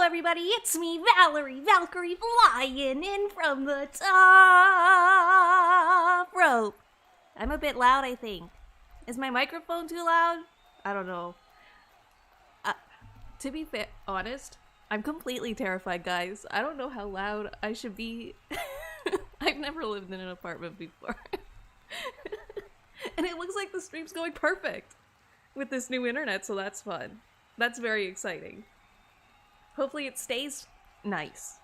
everybody, it's me, Valerie Valkyrie, flying in from the top rope. I'm a bit loud, I think. Is my microphone too loud? I don't know. To be honest, I'm completely terrified, guys. I don't know how loud I should be. I've never lived in an apartment before. And it looks like the stream's going perfect with this new internet, so that's fun. That's very exciting. Hopefully it stays nice.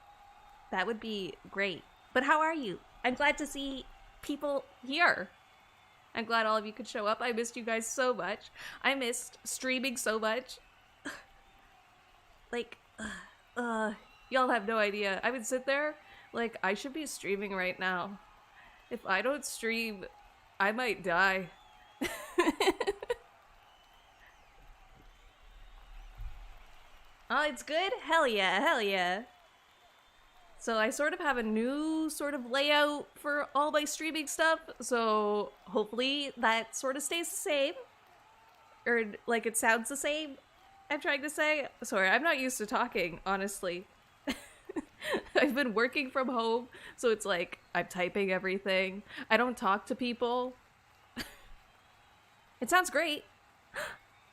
That would be great. But how are you? I'm glad to see people here. I'm glad all of you could show up. I missed you guys so much. I missed streaming so much. Like, y'all have no idea. I would sit there, like, I should be streaming right now. If I don't stream, I might die. Oh, it's good? Hell yeah, hell yeah. So I sort of have a new sort of layout for all my streaming stuff, so hopefully that sort of stays the same. Or, like, it sounds the same, I'm trying to say. Sorry, I'm not used to talking, honestly. I've been working from home, so it's like, I'm typing everything. I don't talk to people. It sounds great.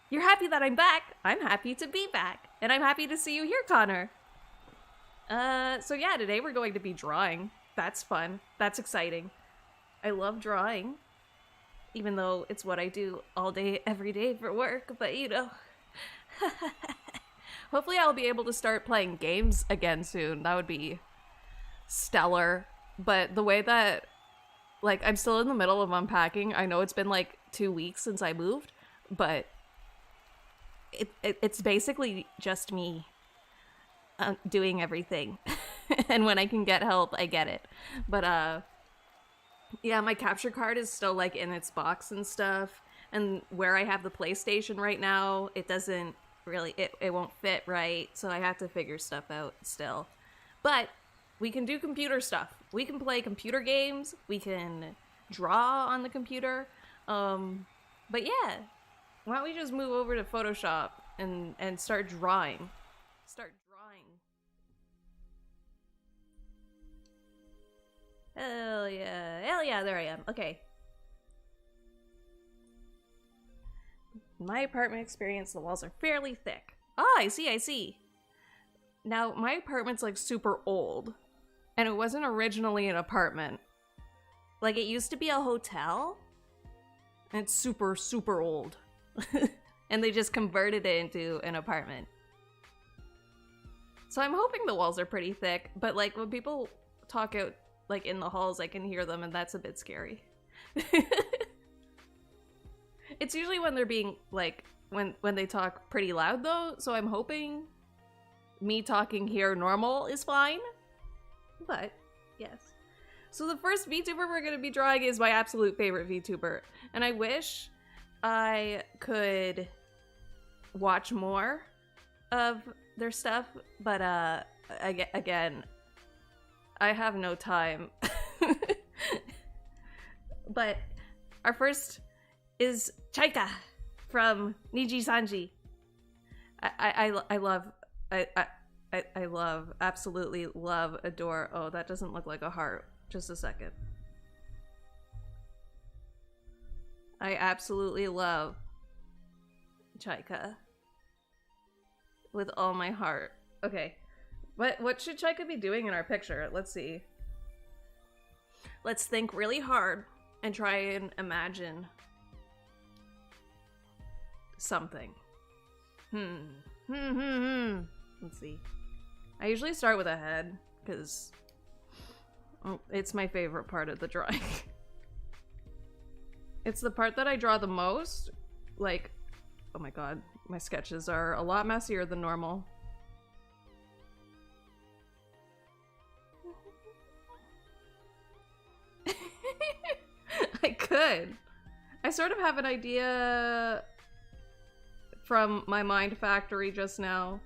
You're happy that I'm back. I'm happy to be back. And I'm happy to see you here, Connor. So yeah, today we're going to be drawing. That's fun. That's exciting. I love drawing. Even though it's what I do all day, every day for work. But you know. Hopefully I'll be able to start playing games again soon. That would be stellar. But the way that, like, I'm still in the middle of unpacking. I know it's been like 2 weeks since I moved, but it's basically just me doing everything. And when I can get help, I get it. But yeah, my capture card is still like in its box and stuff. And where I have the PlayStation right now, it doesn't really, it won't fit right. So I have to figure stuff out still. But we can do computer stuff. We can play computer games. We can draw on the computer. But yeah, why don't we just move over to Photoshop and start drawing. Hell yeah, there I am. Okay. My apartment experience, the walls are fairly thick. Ah, I see. Now, my apartment's like super old, and it wasn't originally an apartment. Like, it used to be a hotel, and it's super, super old. And they just converted it into an apartment. So I'm hoping the walls are pretty thick, but like when people talk out like in the halls, I can hear them, and that's a bit scary. It's usually when they're being like, when they talk pretty loud though, so I'm hoping me talking here normal is fine. But yes. So the first VTuber we're gonna be drawing is my absolute favorite VTuber, and I wish I could watch more of their stuff, but again, I have no time. But our first is Chaika from Niji Sanji. I love, absolutely love, adore. Oh, that doesn't look like a heart. Just a second. I absolutely love Chaika with all my heart. Okay, what should Chaika be doing in our picture? Let's see. Let's think really hard and try and imagine something. Let's see. I usually start with a head because it's my favorite part of the drawing. It's the part that I draw the most. Like, oh my god, my sketches are a lot messier than normal. I could. I sort of have an idea from my mind factory just now.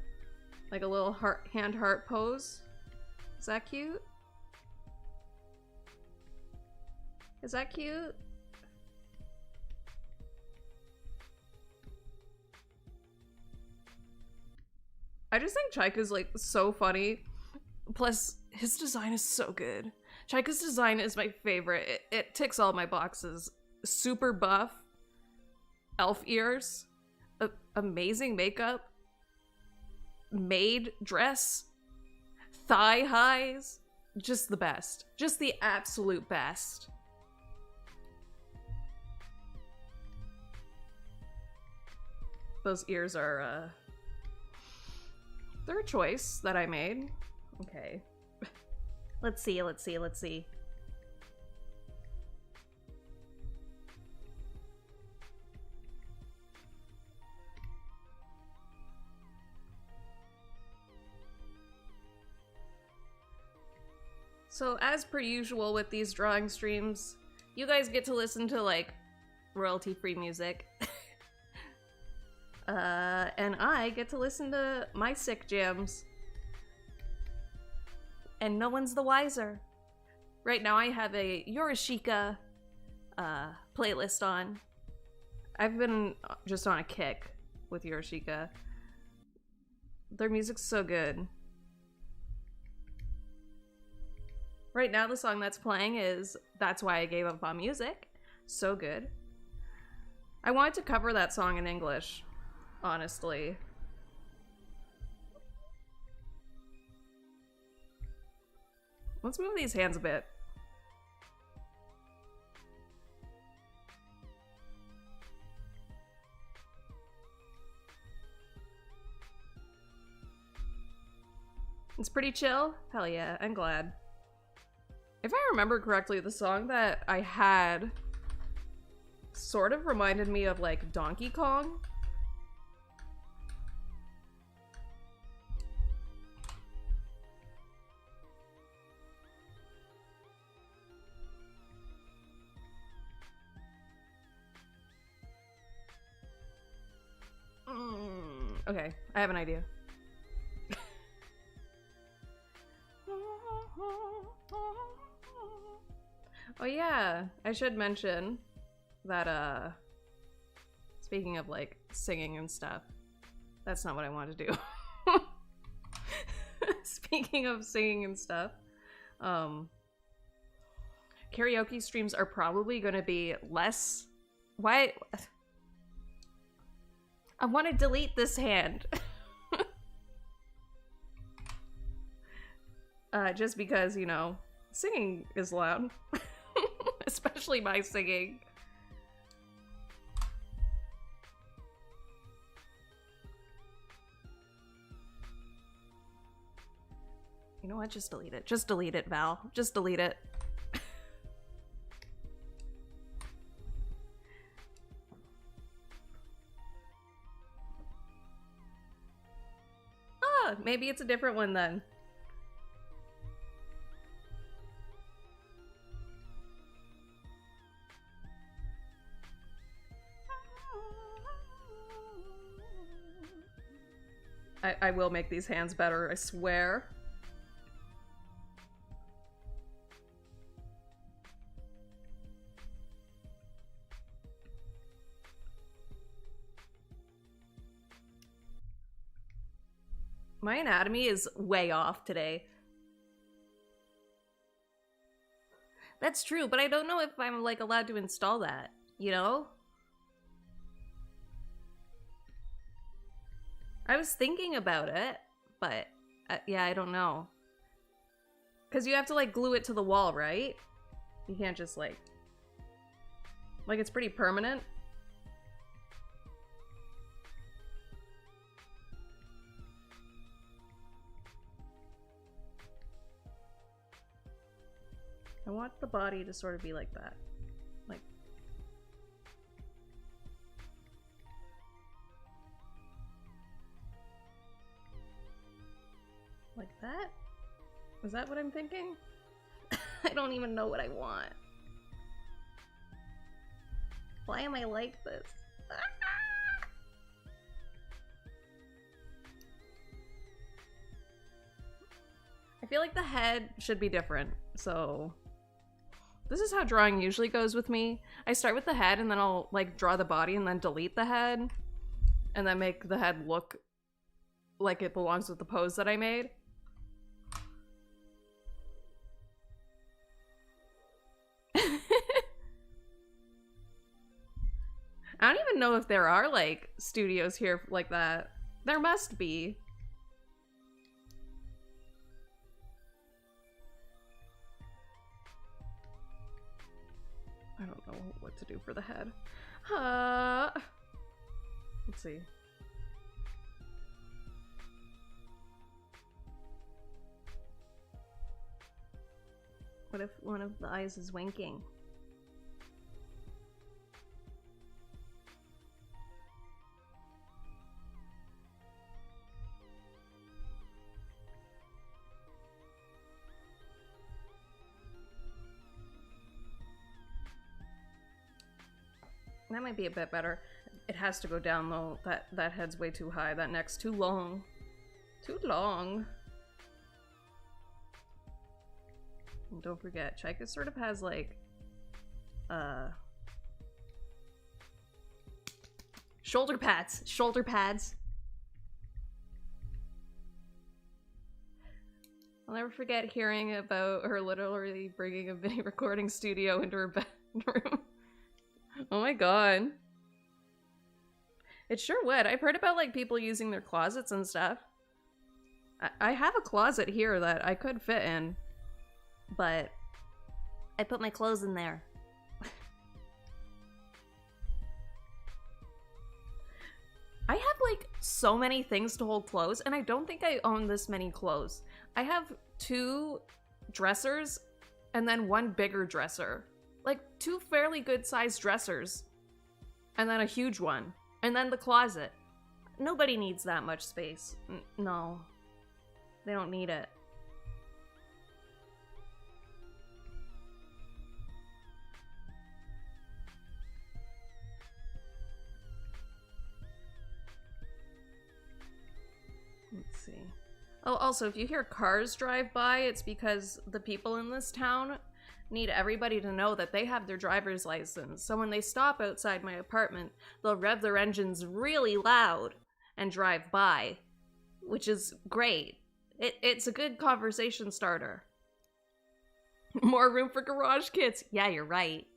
Like a little heart, hand heart pose. Is that cute? Is that cute? I just think Chaika's like so funny. Plus, his design is so good. Chaika's design is my favorite. It ticks all my boxes. Super buff, elf ears, amazing makeup, maid dress, thigh highs, just the best. Just the absolute best. Those ears are, they're a choice that I made. Okay. Let's see. So, as per usual with these drawing streams, you guys get to listen to, like, royalty-free music. And I get to listen to my sick jams. And no one's the wiser. Right now I have a Yorishika playlist on. I've been just on a kick with Yorishika. Their music's so good. Right now the song that's playing is That's Why I Gave Up on Music. So good. I wanted to cover that song in English, honestly. Let's move these hands a bit. It's pretty chill? Hell yeah, I'm glad. If I remember correctly, the song that I had sort of reminded me of, like, Donkey Kong. Okay, I have an idea. Oh yeah, I should mention that, speaking of, like, singing and stuff, that's not what I want to do. Speaking of singing and stuff, karaoke streams are probably going to be less... Why... I want to delete this hand. Just because, you know, singing is loud. Especially my singing. You know what? Just delete it. Just delete it, Val. Just delete it. Ah, maybe it's a different one then. I will make these hands better, I swear. My anatomy is way off today. That's true, but I don't know if I'm, like, allowed to install that, you know? I was thinking about it, but yeah, I don't know. Because you have to, like, glue it to the wall, right? You can't just, like, it's pretty permanent. I want the body to sort of be like that. Like that? Is that what I'm thinking? I don't even know what I want. Why am I like this? I feel like the head should be different, so... This is how drawing usually goes with me. I start with the head and then I'll, like, draw the body and then delete the head. And then make the head look like it belongs with the pose that I made. I don't even know if there are, like, studios here like that. There must be. I don't know what to do for the head. Let's see. What if one of the eyes is winking? That might be a bit better. It has to go down though. That head's way too high. That neck's too long. Too long. And don't forget, Chika sort of has like shoulder pads. Shoulder pads. I'll never forget hearing about her literally bringing a video recording studio into her bedroom. Oh my god. It sure would. I've heard about like people using their closets and stuff. I have a closet here that I could fit in, but I put my clothes in there. I have like so many things to hold clothes, and I don't think I own this many clothes. I have 2 dressers and then 1 bigger dresser. Like 2 fairly good sized dressers and then a huge one and then the closet. Nobody needs that much space. No, they don't need it. Let's see. Oh, also, if you hear cars drive by, it's because the people in this town need everybody to know that they have their driver's license. So when they stop outside my apartment, they'll rev their engines really loud and drive by, which is great. It's a good conversation starter. More room for garage kits. Yeah, you're right.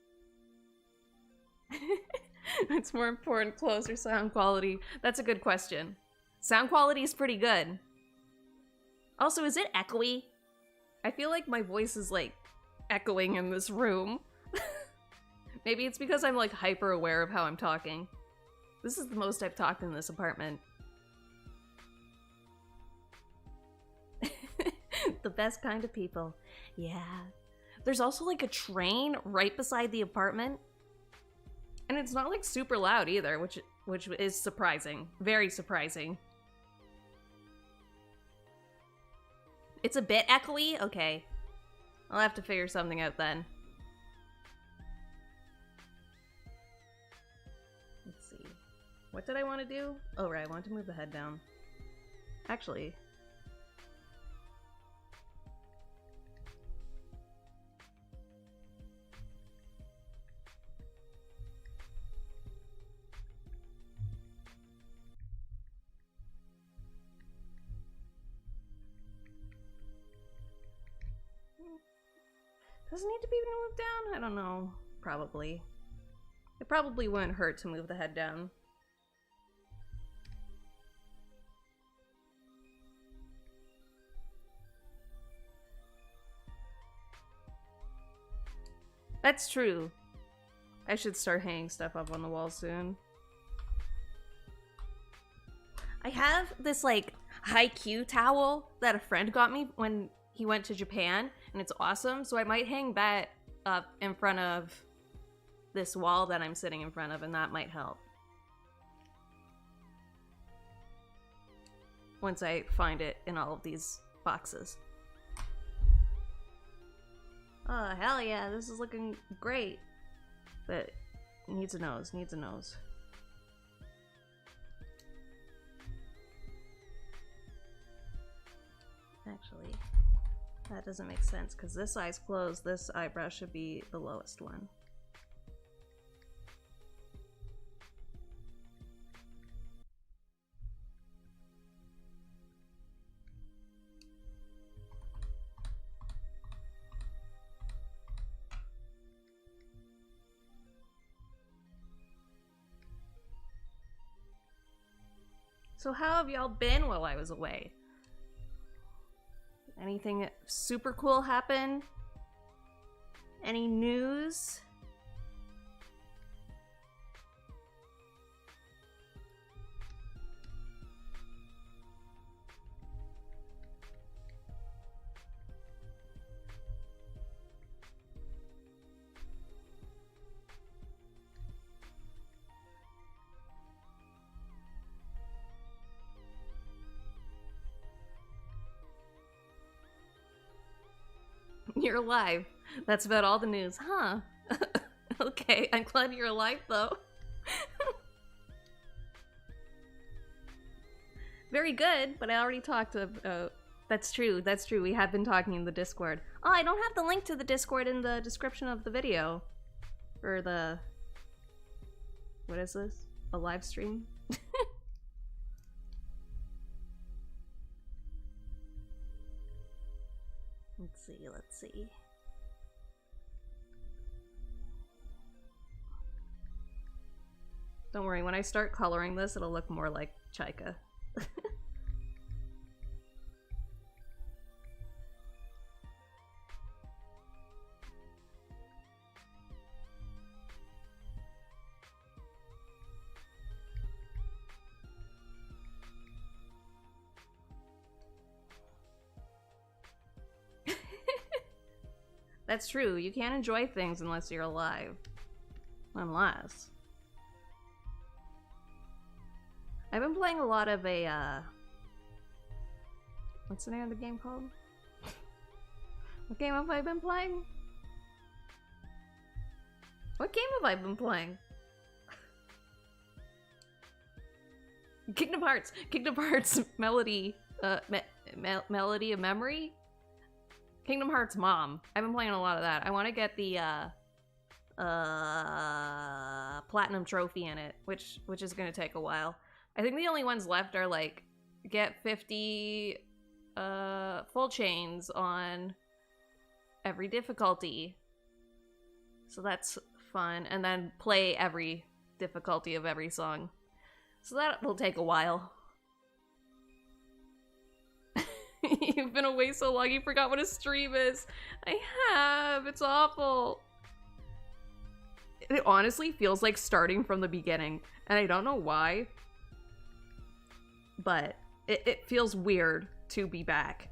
It's more important, clothes or sound quality? That's a good question. Sound quality is pretty good. Also, is it echoey? I feel like my voice is like echoing in this room. Maybe it's because I'm like hyper aware of how I'm talking. This is the most I've talked in this apartment. The best kind of people. Yeah. There's also like a train right beside the apartment. And it's not like super loud either, which is surprising. Very surprising. It's a bit echoey? Okay. I'll have to figure something out then. Let's see. What did I want to do? Oh, right. I want to move the head down. Actually. Does it need to be moved down? I don't know. Probably. It probably wouldn't hurt to move the head down. That's true. I should start hanging stuff up on the wall soon. I have this like high-Q towel that a friend got me when he went to Japan, and it's awesome, so I might hang that up in front of this wall that I'm sitting in front of, and that might help. Once I find it in all of these boxes. Oh, hell yeah, this is looking great. But needs a nose, needs a nose. Actually, that doesn't make sense, because this eye's closed, this eyebrow should be the lowest one. So how have y'all been while I was away? Anything super cool happen? Any news? You're alive. That's about all the news, huh? Okay, I'm glad you're alive, though. Very good, but I already talked about... That's true, that's true. We have been talking in the Discord. Oh, I don't have the link to the Discord in the description of the video. Or the... What is this? A live stream? Let's see. Don't worry, when I start coloring this, it'll look more like Chaika. That's true. You can't enjoy things unless you're alive. Unless. I've been playing a lot of a, what's the name of the game called? What game have I been playing? What game have I been playing? Kingdom Hearts! Kingdom Hearts Melody, Melody of Memory? Kingdom Hearts Mom. I've been playing a lot of that. I want to get the platinum trophy in it, which is going to take a while. I think the only ones left are like get 50 full chains on every difficulty. So that's fun, and then play every difficulty of every song. So that will take a while. You've been away so long you forgot what a stream is. I have. It's awful. It honestly feels like starting from the beginning, and I don't know why, but it feels weird to be back.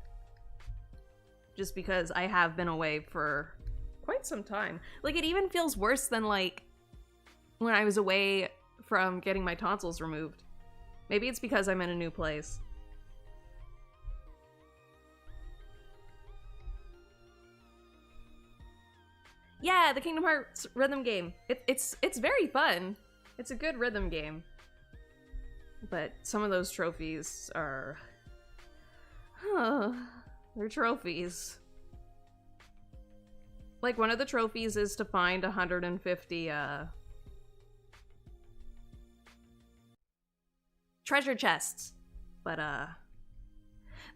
Just because I have been away for quite some time. Like, it even feels worse than, like, when I was away from getting my tonsils removed. Maybe it's because I'm in a new place. Yeah, the Kingdom Hearts rhythm game. It's very fun. It's a good rhythm game. But some of those trophies are... they're trophies. Like, one of the trophies is to find 150, treasure chests. But,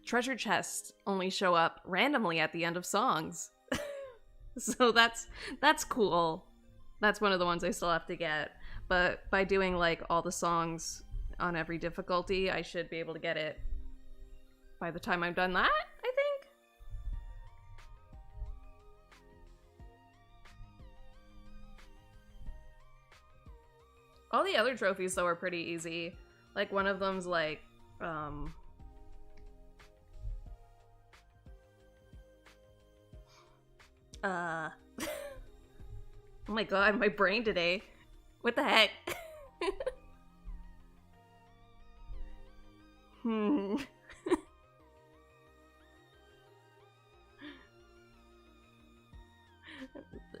treasure chests only show up randomly at the end of songs. So that's cool. That's one of the ones I still have to get. But by doing, like, all the songs on every difficulty, I should be able to get it by the time I've done that, I think? All the other trophies, though, are pretty easy. Like, one of them's, like, oh my god, my brain today. What the heck?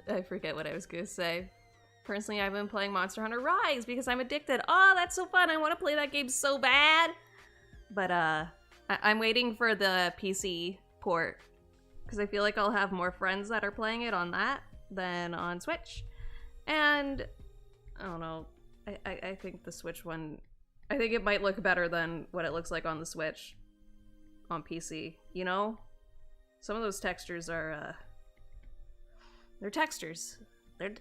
I forget what I was gonna say. Personally, I've been playing Monster Hunter Rise because I'm addicted. Oh, that's so fun. I want to play that game so bad. But, I'm waiting for the PC port. Because I feel like I'll have more friends that are playing it on that than on Switch. And, I don't know, I think the Switch one, I think it might look better than what it looks like on the Switch on PC, you know? Some of those textures are, they're textures.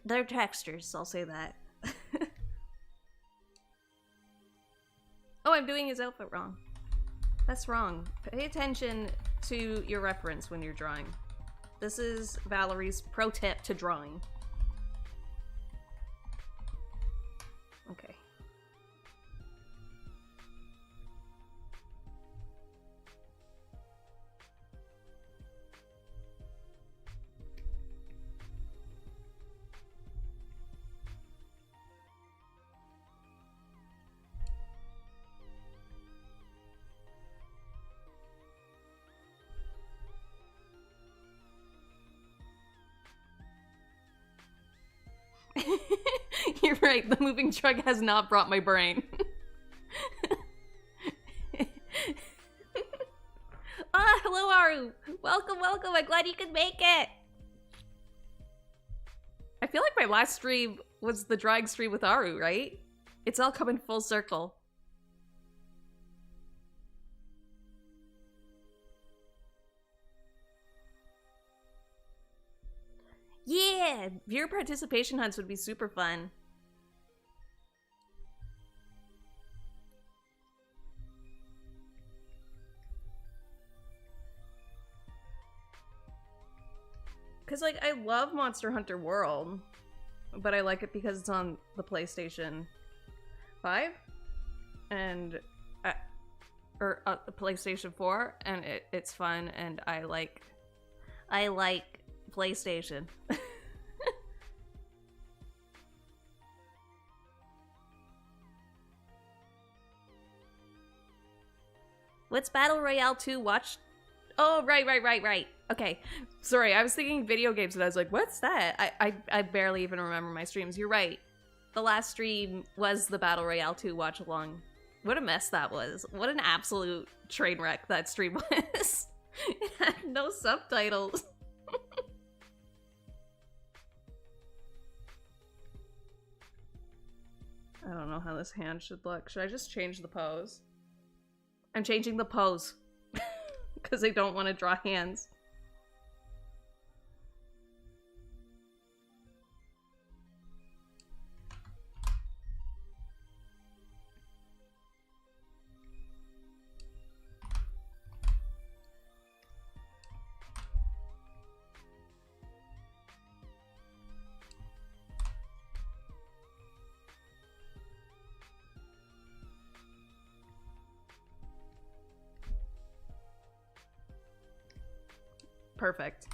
They're textures, I'll say that. Oh, I'm doing his outfit wrong. That's wrong. Pay attention to your reference when you're drawing. This is Valerie's pro tip to drawing. Okay. You're right, the moving truck has not brought my brain. Ah, hello Aru! Welcome, welcome, I'm glad you could make it! I feel like my last stream was the drawing stream with Aru, right? It's all coming full circle. Yeah! Viewer participation hunts would be super fun. Because, like, I love Monster Hunter World, but I like it because it's on the PlayStation 5 and PlayStation 4, and it's fun, and I like PlayStation. What's Battle Royale 2? Watch. Oh, right. Okay. Sorry, I was thinking video games and I was like, what's that? I barely even remember my streams. You're right. The last stream was the Battle Royale 2 watch along. What a mess that was. What an absolute train wreck that stream was. It had no subtitles. I don't know how this hand should look. Should I just change the pose? I'm changing the pose. Because I don't want to draw hands. Perfect.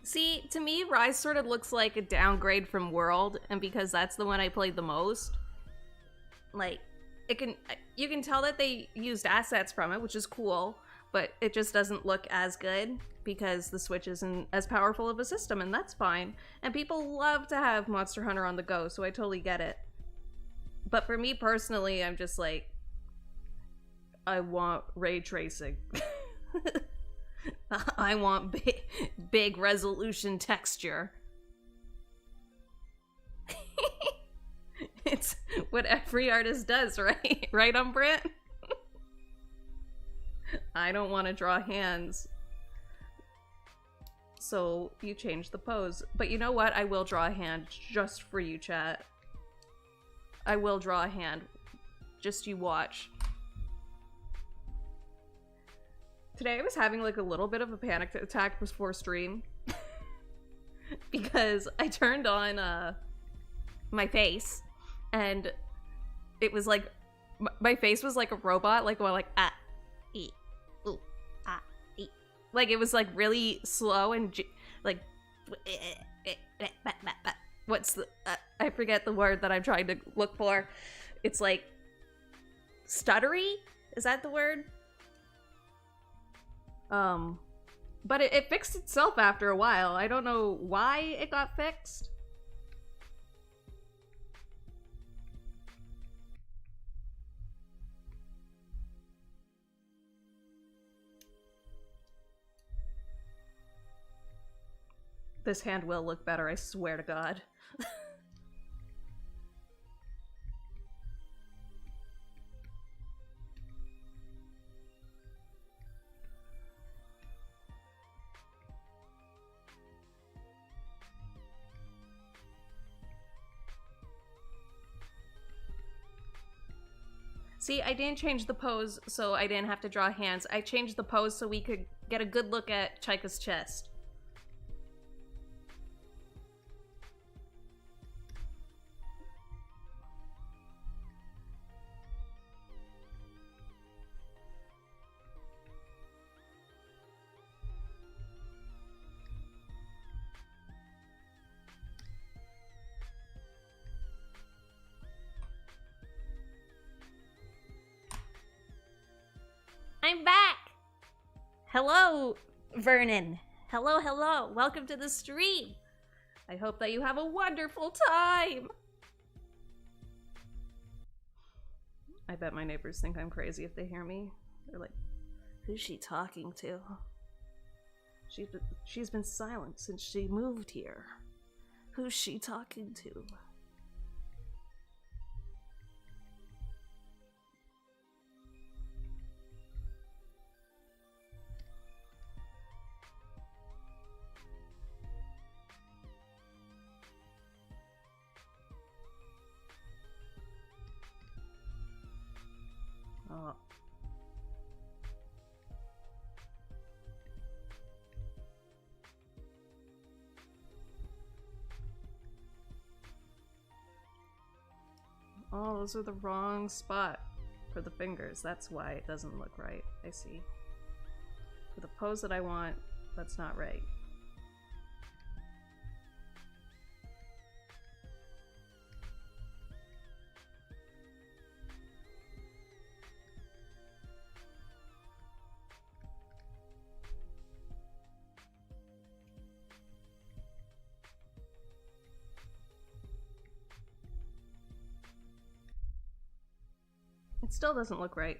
See, to me, Rise sort of looks like a downgrade from World, and because that's the one I played the most, like, you can tell that they used assets from it, which is cool, but it just doesn't look as good because the Switch isn't as powerful of a system, and that's fine. And people love to have Monster Hunter on the go, so I totally get it. But for me personally, I'm just like, I want ray tracing. I want big resolution texture. It's what every artist does, right? Right, Umbrant? I don't want to draw hands. So you change the pose. But you know what? I will draw a hand just for you, chat. I will draw a hand. Just you watch. Today I was having like a little bit of a panic attack before stream. Because I turned on my face and it was like my face was like a robot, like going like ah e ooh ah e, like it was like really slow and like what's the I forget the word that I'm trying to look for. It's like stuttery, is that the word? But it fixed itself after a while. I don't know why it got fixed. This hand will look better, I swear to God. See, I didn't change the pose so I didn't have to draw hands. I changed the pose so we could get a good look at Chaika's chest. I'm back! Hello, Vernon. Hello, hello. Welcome to the stream. I hope that you have a wonderful time. I bet my neighbors think I'm crazy if they hear me. They're like, who's she talking to? She's been silent since she moved here. Who's she talking to? Oh, those are the wrong spot for the fingers. That's why it doesn't look right. I see. For the pose that I want, that's not right. It still doesn't look right.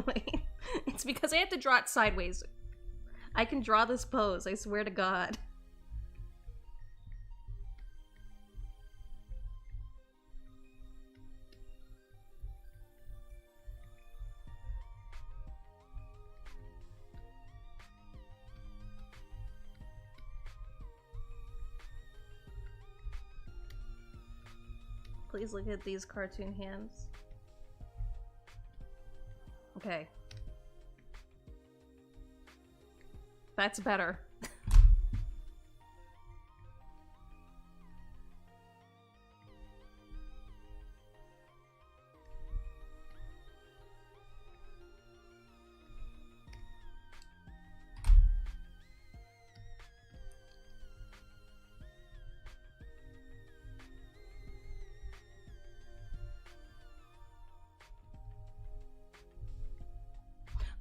Wait, it's because I have to draw it sideways. I can draw this pose, I swear to God. Please look at these cartoon hands. Okay. That's better.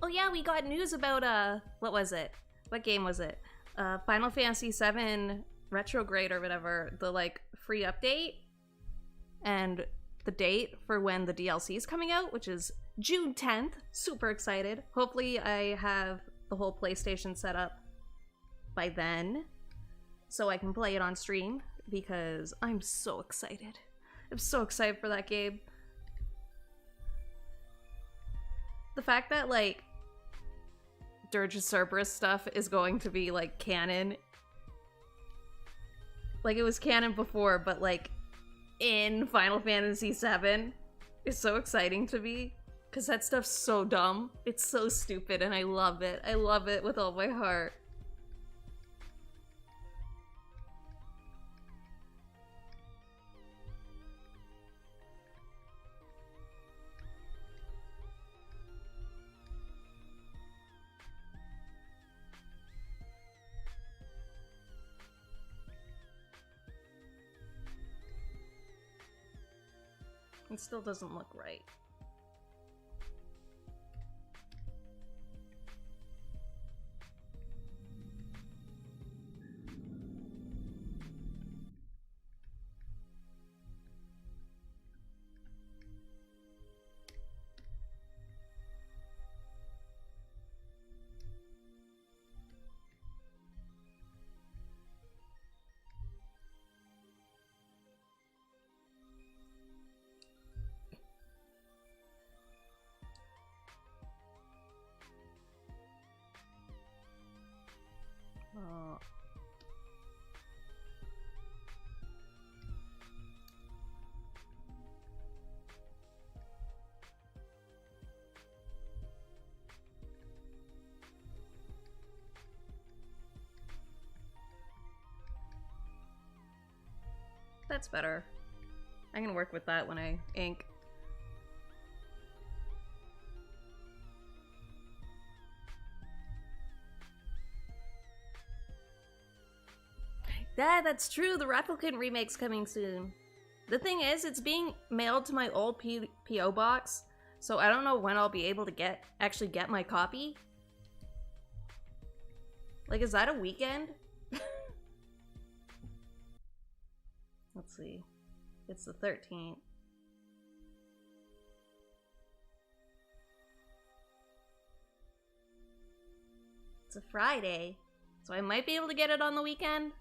Oh yeah, we got news about, what was it? What game was it? Final Fantasy VII Retrograde or whatever, the, like, free update. And the date for when the DLC is coming out, which is June 10th. Super excited. Hopefully I have the whole PlayStation set up by then, so I can play it on stream, because I'm so excited. I'm so excited for that game. The fact that, like, Dirge Cerberus stuff is going to be, like, canon. Like, it was canon before, but, like, in Final Fantasy VII is so exciting to me. Because that stuff's so dumb. It's so stupid, and I love it. I love it with all my heart. It still doesn't look right. that's better. I can work with that when I ink. That's true. The Replicant remake's coming soon. The thing is, it's being mailed to my old P.O. box, so I don't know when I'll be able to actually get my copy. Like, is that a weekend? Let's see. It's the 13th. It's a Friday, so I might be able to get it on the weekend.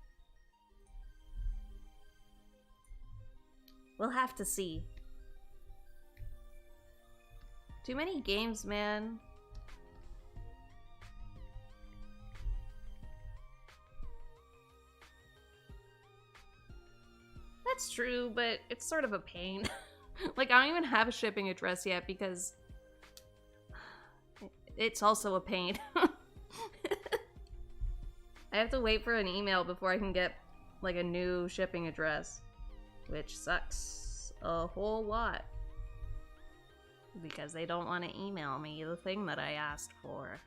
We'll have to see. Too many games, man. That's true, but it's sort of a pain. Like, I don't even have a shipping address yet because it's also a pain. I have to wait for an email before I can get, like, a new shipping address. Which sucks a whole lot. Because they don't want to email me the thing that I asked for.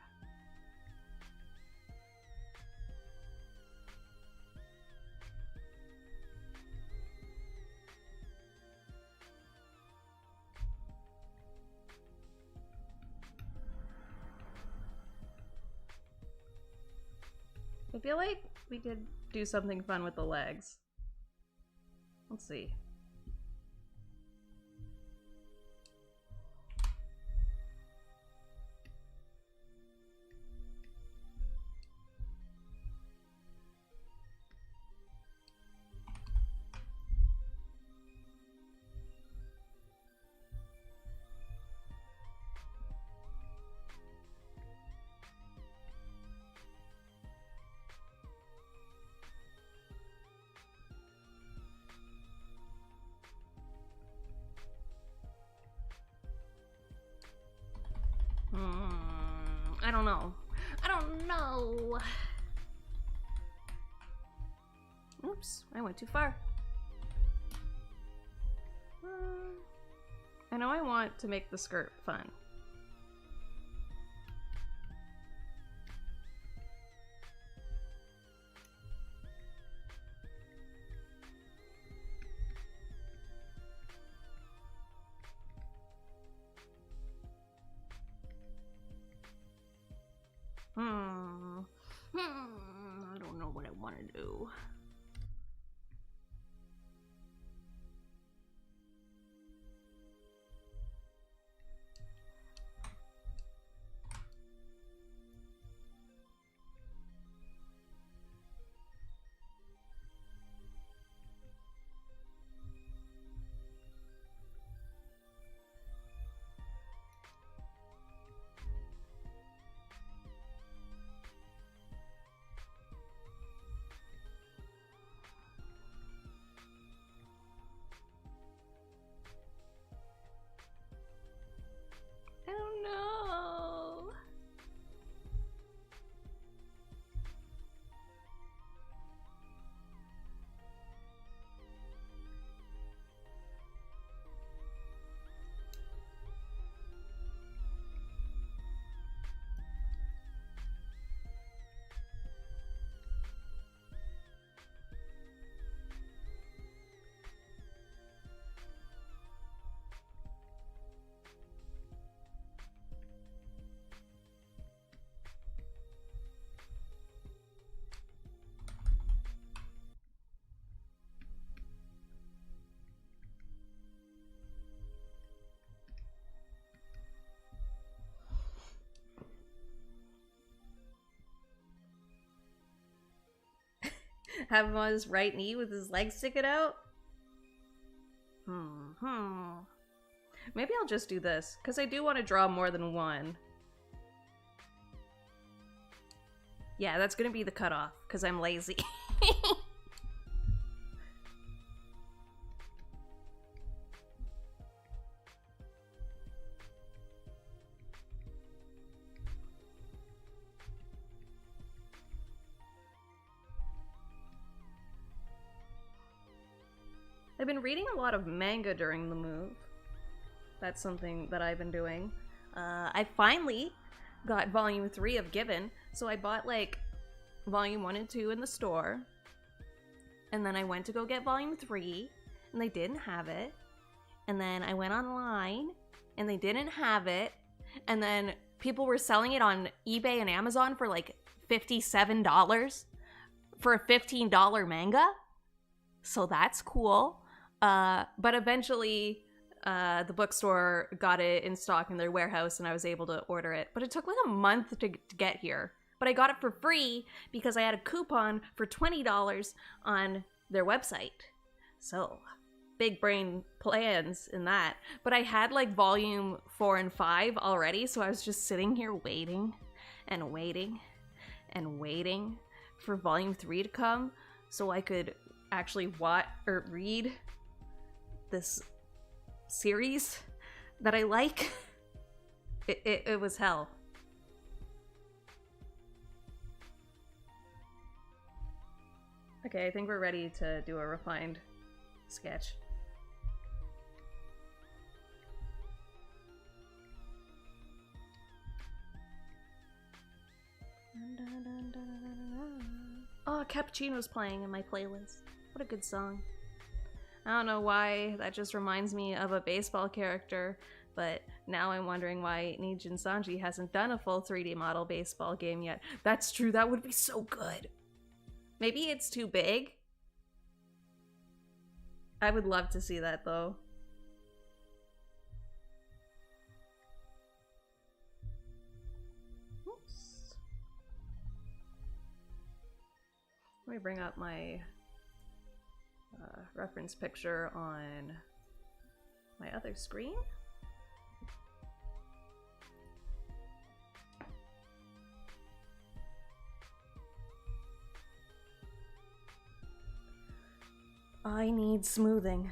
I feel like we could do something fun with the legs. Let's see. I don't know. I don't know. Oops, I went too far. I know I want to make the skirt fun. I don't know what I want to do. I don't know. Have him on his right knee with his legs sticking out? Maybe I'll just do this, because I do want to draw more than one. Yeah, that's gonna be the cutoff, because I'm lazy. I've been reading a lot of manga during the move. That's something that I've been doing. I finally got volume 3 of Given, so I bought like volume 1 and 2 in the store, and then I went to go get volume 3, and they didn't have it, and then I went online, and they didn't have it, and then people were selling it on eBay and Amazon for like $57 for a $15 manga, so that's cool. But eventually the bookstore got it in stock in their warehouse and I was able to order it. But it took like a month to get here. But I got it for free because I had a coupon for $20 on their website. So, big brain plans in that. But I had like volume 4 and 5 already, so I was just sitting here waiting and waiting and waiting for volume 3 to come so I could actually watch or read this series that I like. It was hell. Okay, I think we're ready to do a refined sketch. Oh, Cappuccino's playing in my playlist. What a good song. I don't know why that just reminds me of a baseball character, but now I'm wondering why Nijin Sanji hasn't done a full 3D model baseball game yet. That's true, that would be so good. Maybe it's too big? I would love to see that though. Oops. Let me bring up my reference picture on my other screen. I need smoothing.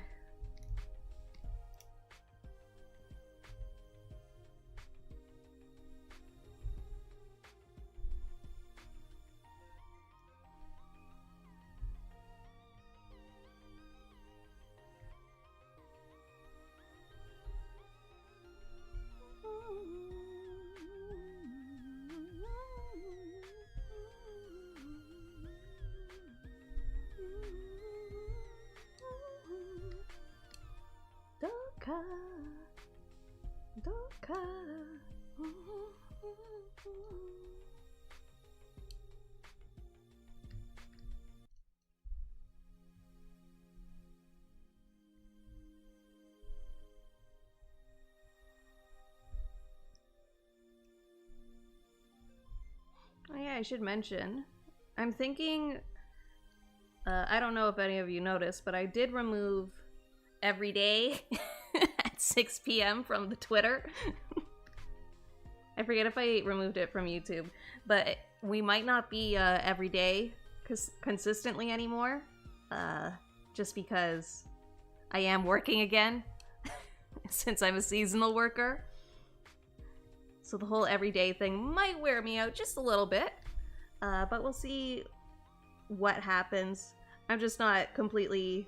Oh yeah, I should mention, I'm thinking, I don't know if any of you noticed, but I did remove every day at 6 p.m. from the Twitter. I forget if I removed it from YouTube, but we might not be every day consistently anymore, just because I am working again, since I'm a seasonal worker. So the whole everyday thing might wear me out just a little bit, but we'll see what happens. I'm just not completely,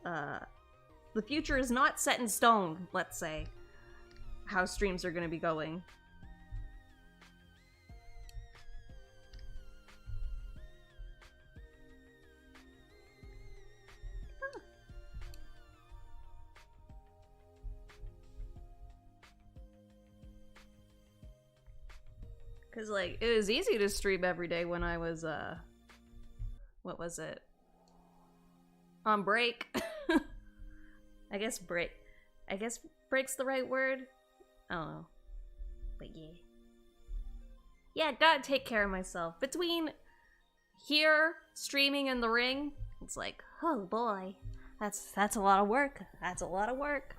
the future is not set in stone, let's say, how streams are going to be going. Because, like, it was easy to stream every day when I was, what was it? On break. I guess break's the right word? I don't know. But yeah. Yeah, gotta take care of myself. Between here, streaming, and the ring, it's like, oh boy. That's a lot of work. That's a lot of work.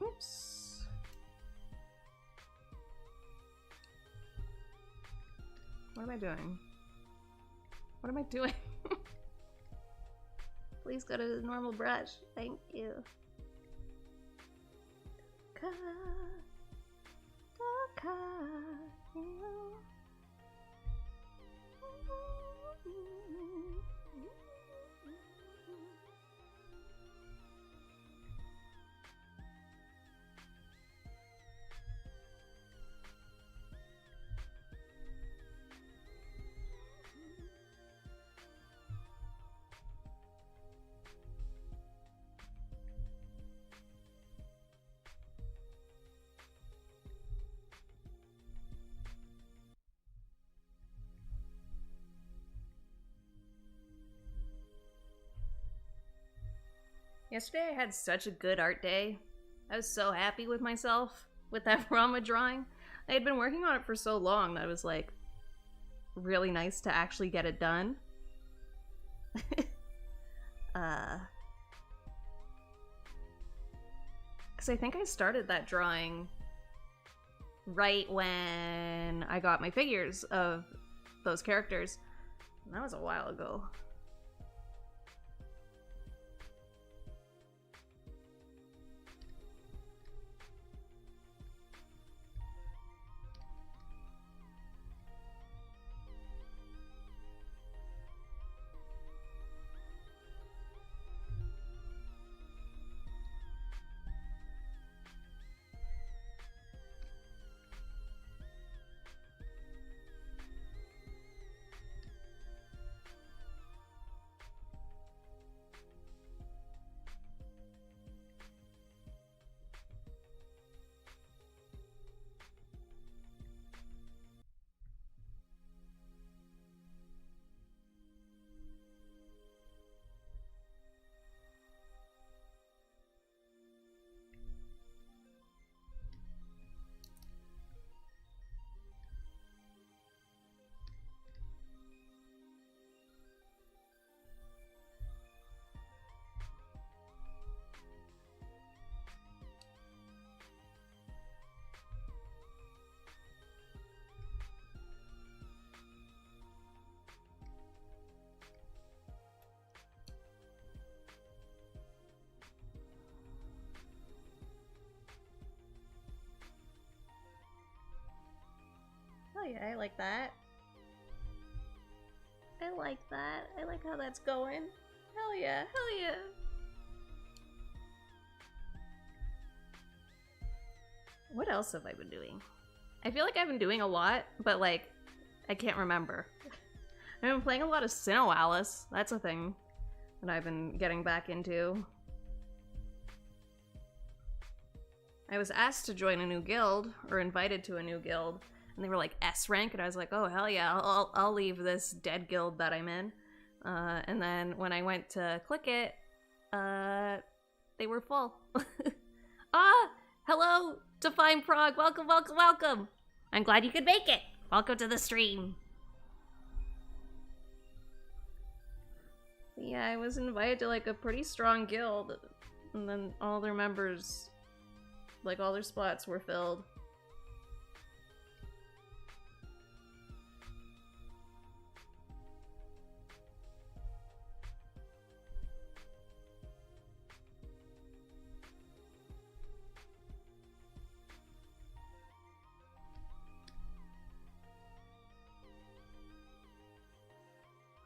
Oops. What am I doing? What am I doing? Please go to the normal brush. Thank you. Yesterday I had such a good art day. I was so happy with myself with that Rama drawing. I had been working on it for so long that it was like really nice to actually get it done. Because I think I started that drawing right when I got my figures of those characters. And that was a while ago. Oh yeah, I like that. I like that. I like how that's going. Hell yeah, hell yeah. What else have I been doing? I feel like I've been doing a lot, but like, I can't remember. I've been playing a lot of Sinnoh Alice. That's a thing that I've been getting back into. I was asked to join a new guild, or invited to a new guild, and they were like S rank, and I was like, oh hell yeah, I'll leave this dead guild that I'm in. And then when I went to click it, they were full. Ah, hello, Define Prog, welcome, welcome, welcome. I'm glad you could make it. Welcome to the stream. Yeah, I was invited to like a pretty strong guild, and then all their members, like all their spots were filled.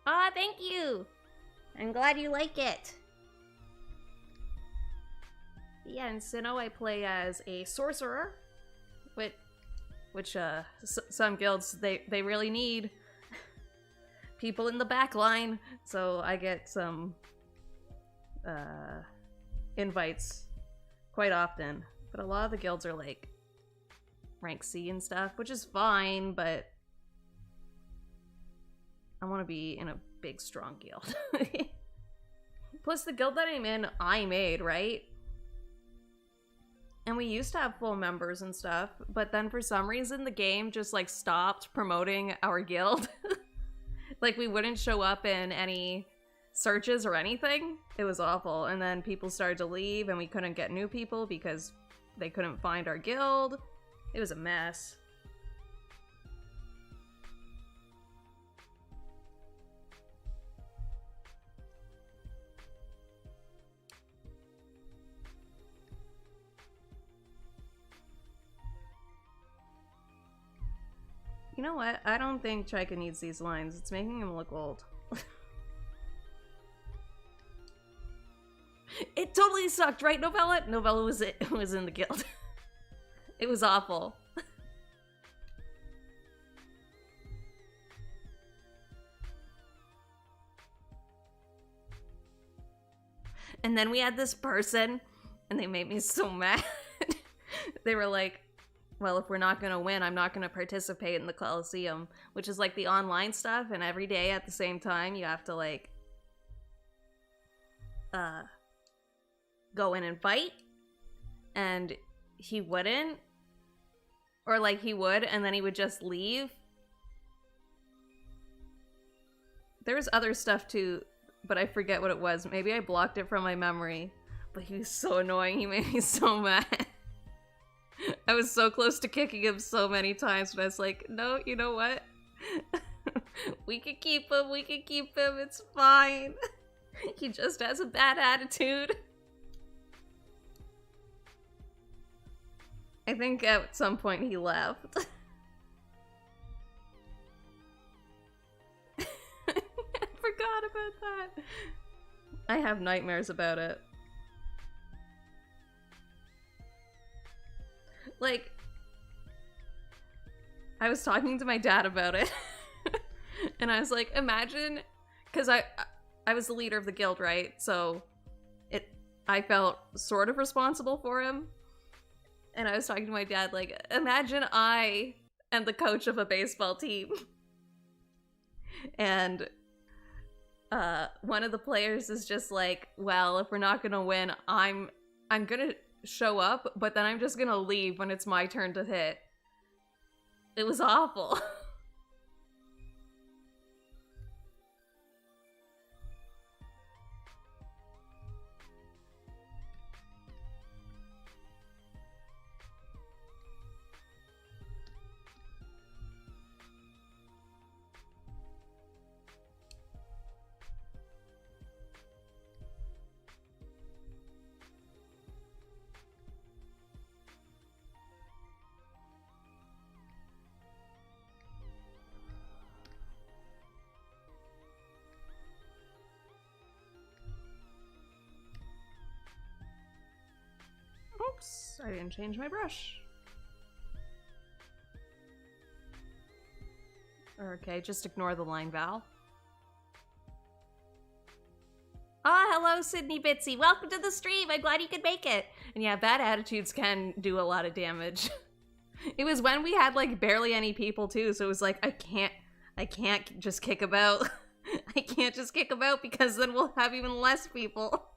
Ah, thank you! I'm glad you like it. Yeah, in Sinnoh I play as a sorcerer, which some guilds, they really need people in the back line, so I get some invites quite often. But a lot of the guilds are like rank C and stuff, which is fine, but I want to be in a big, strong guild. Plus, the guild that I'm in, I made, right? And we used to have full members and stuff, but then for some reason, the game just, like, stopped promoting our guild. Like, we wouldn't show up in any searches or anything. It was awful. And then people started to leave, and we couldn't get new people because they couldn't find our guild. It was a mess. You know what? I don't think Chika needs these lines. It's making him look old. It totally sucked, right, Novella? Novella was in the guild. It was awful. And then we had this person, and they made me so mad. They were like, well, if we're not gonna win, I'm not gonna participate in the Coliseum, which is like the online stuff, and every day at the same time you have to like go in and fight, and he wouldn't. Or like he would, and then he would just leave. There was other stuff too, but I forget what it was. Maybe I blocked it from my memory. But he was so annoying, he made me so mad. I was so close to kicking him so many times, but I was like, no, you know what? We can keep him, it's fine. He just has a bad attitude. I think at some point he left. I forgot about that. I have nightmares about it. Like, I was talking to my dad about it. And I was like, imagine, because I was the leader of the guild, right? So I felt sort of responsible for him. And I was talking to my dad, like, imagine I am the coach of a baseball team. And one of the players is just like, well, if we're not gonna win, I'm gonna show up, but then I'm just gonna leave when it's my turn to hit. It was awful. Oops, I didn't change my brush. Okay, just ignore the line, Val. Ah, hello, Sydney Bitsy. Welcome to the stream. I'm glad you could make it. And yeah, bad attitudes can do a lot of damage. It was when we had like barely any people too, so it was like I can't just kick about. I can't just kick about because then we'll have even less people.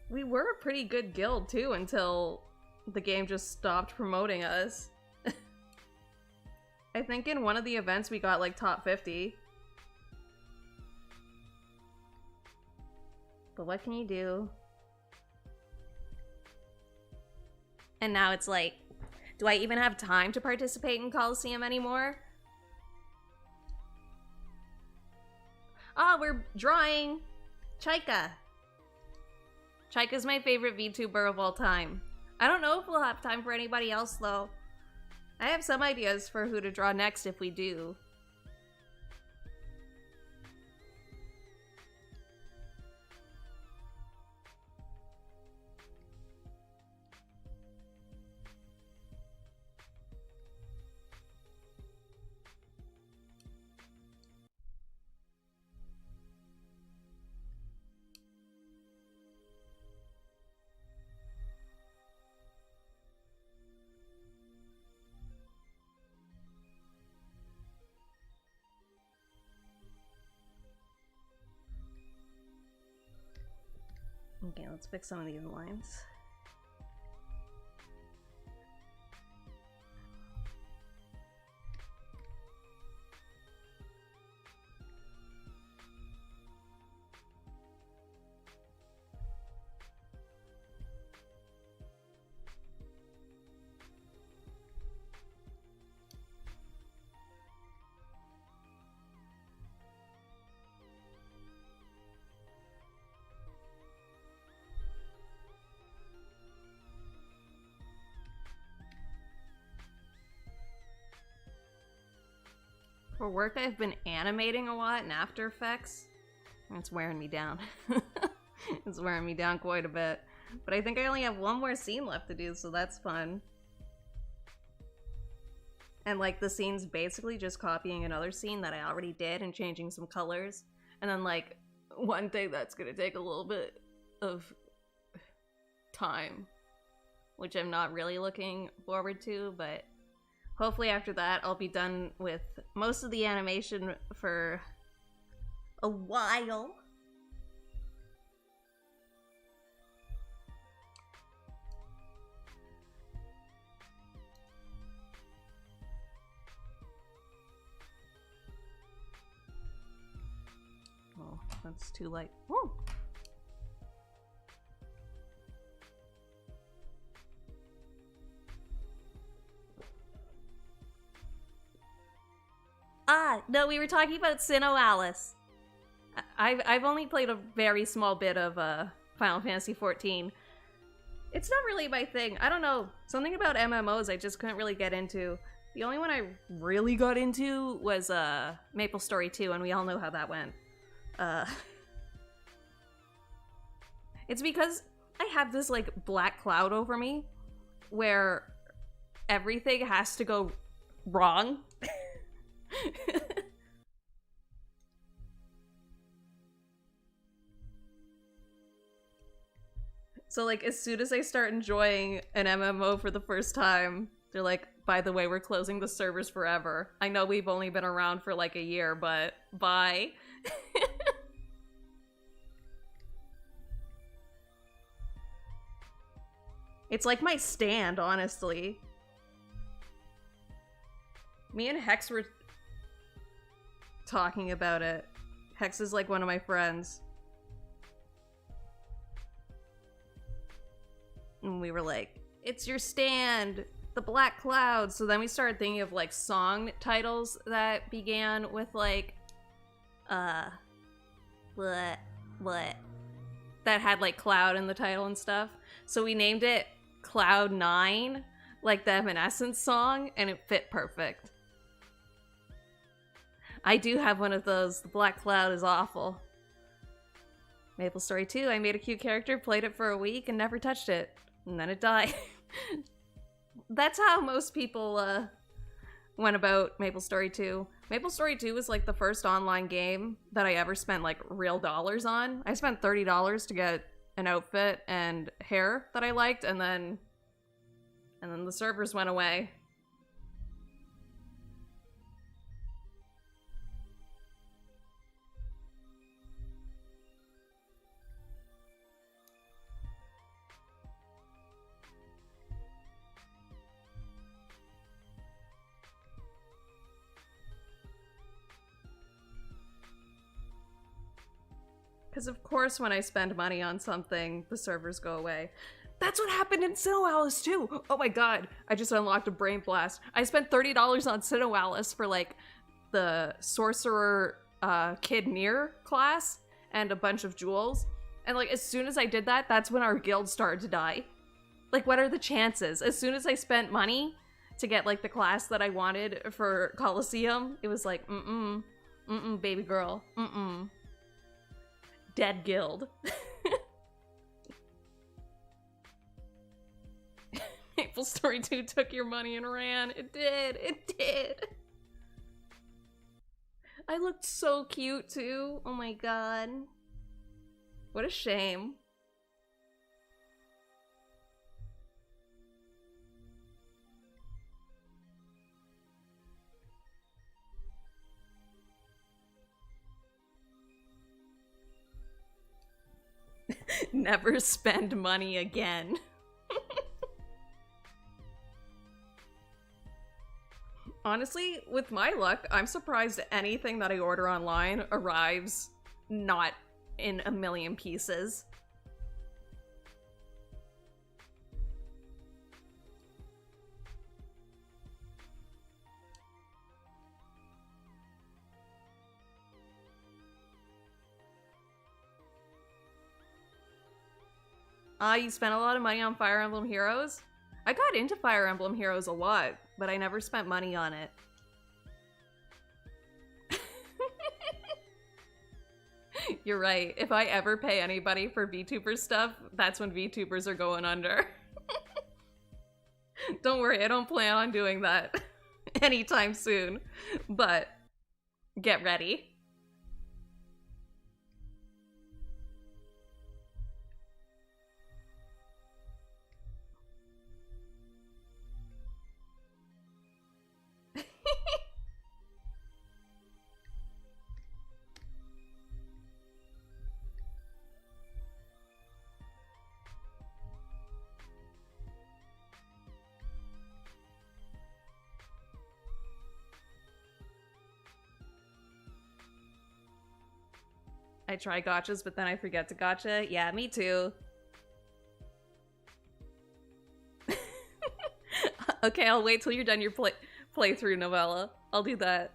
We were a pretty good guild too until the game just stopped promoting us. I think in one of the events we got like top 50. But what can you do? And now it's like, do I even have time to participate in Coliseum anymore? Ah, we're drawing Chaika. Chaika's my favorite VTuber of all time. I don't know if we'll have time for anybody else though. I have some ideas for who to draw next if we do. Okay, let's fix some of these lines. For work, I've been animating a lot in After Effects. It's wearing me down. It's wearing me down quite a bit. But I think I only have one more scene left to do, so that's fun. And like the scene's basically just copying another scene that I already did and changing some colors. And then like one thing that's gonna take a little bit of time which I'm not really looking forward to, but hopefully after that I'll be done with most of the animation for a while. Oh, that's too light. Woo! Ah, no, we were talking about Sinnoh Alice. I've only played a very small bit of Final Fantasy XIV. It's not really my thing. I don't know. Something about MMOs I just couldn't really get into. The only one I really got into was Maple Story 2, and we all know how that went. It's because I have this like black cloud over me where everything has to go wrong. So like as soon as I start enjoying an MMO for the first time, they're like, by the way, we're closing the servers forever. I know we've only been around for like a year, but bye. It's like my stand, honestly. Me and Hex were talking about it. Hex is like one of my friends. And we were like, it's your stand, the Black Cloud. So then we started thinking of like song titles that began with like, what? That had like Cloud in the title and stuff. So we named it Cloud 9, like the Evanescence song, and it fit perfect. I do have one of those. The Black Cloud is awful. Maple Story 2, I made a cute character, played it for a week, and never touched it. And then it died. That's how most people went about Maple Story 2. Maple Story 2 was like the first online game that I ever spent like real dollars on. I spent $30 to get an outfit and hair that I liked, and then the servers went away. Because of course when I spend money on something, the servers go away. That's what happened in Sinnoh Alice too! Oh my god, I just unlocked a brain blast. I spent $30 on Sinnoh Alice for like the Sorcerer Kid Near class and a bunch of jewels. And like as soon as I did that, that's when our guild started to die. Like what are the chances? As soon as I spent money to get like the class that I wanted for Coliseum, it was like, baby girl, dead guild. Maple Story 2 took your money and ran. It did. I looked so cute too. Oh my god. What a shame. Never spend money again. Honestly, with my luck, I'm surprised anything that I order online arrives not in a million pieces. You spent a lot of money on Fire Emblem Heroes? I got into Fire Emblem Heroes a lot, but I never spent money on it. You're right. If I ever pay anybody for VTuber stuff, that's when VTubers are going under. Don't worry, I don't plan on doing that anytime soon, but get ready. I try gotchas, but then I forget to gotcha. Yeah, me too. Okay, I'll wait till you're done your playthrough, Novella. I'll do that.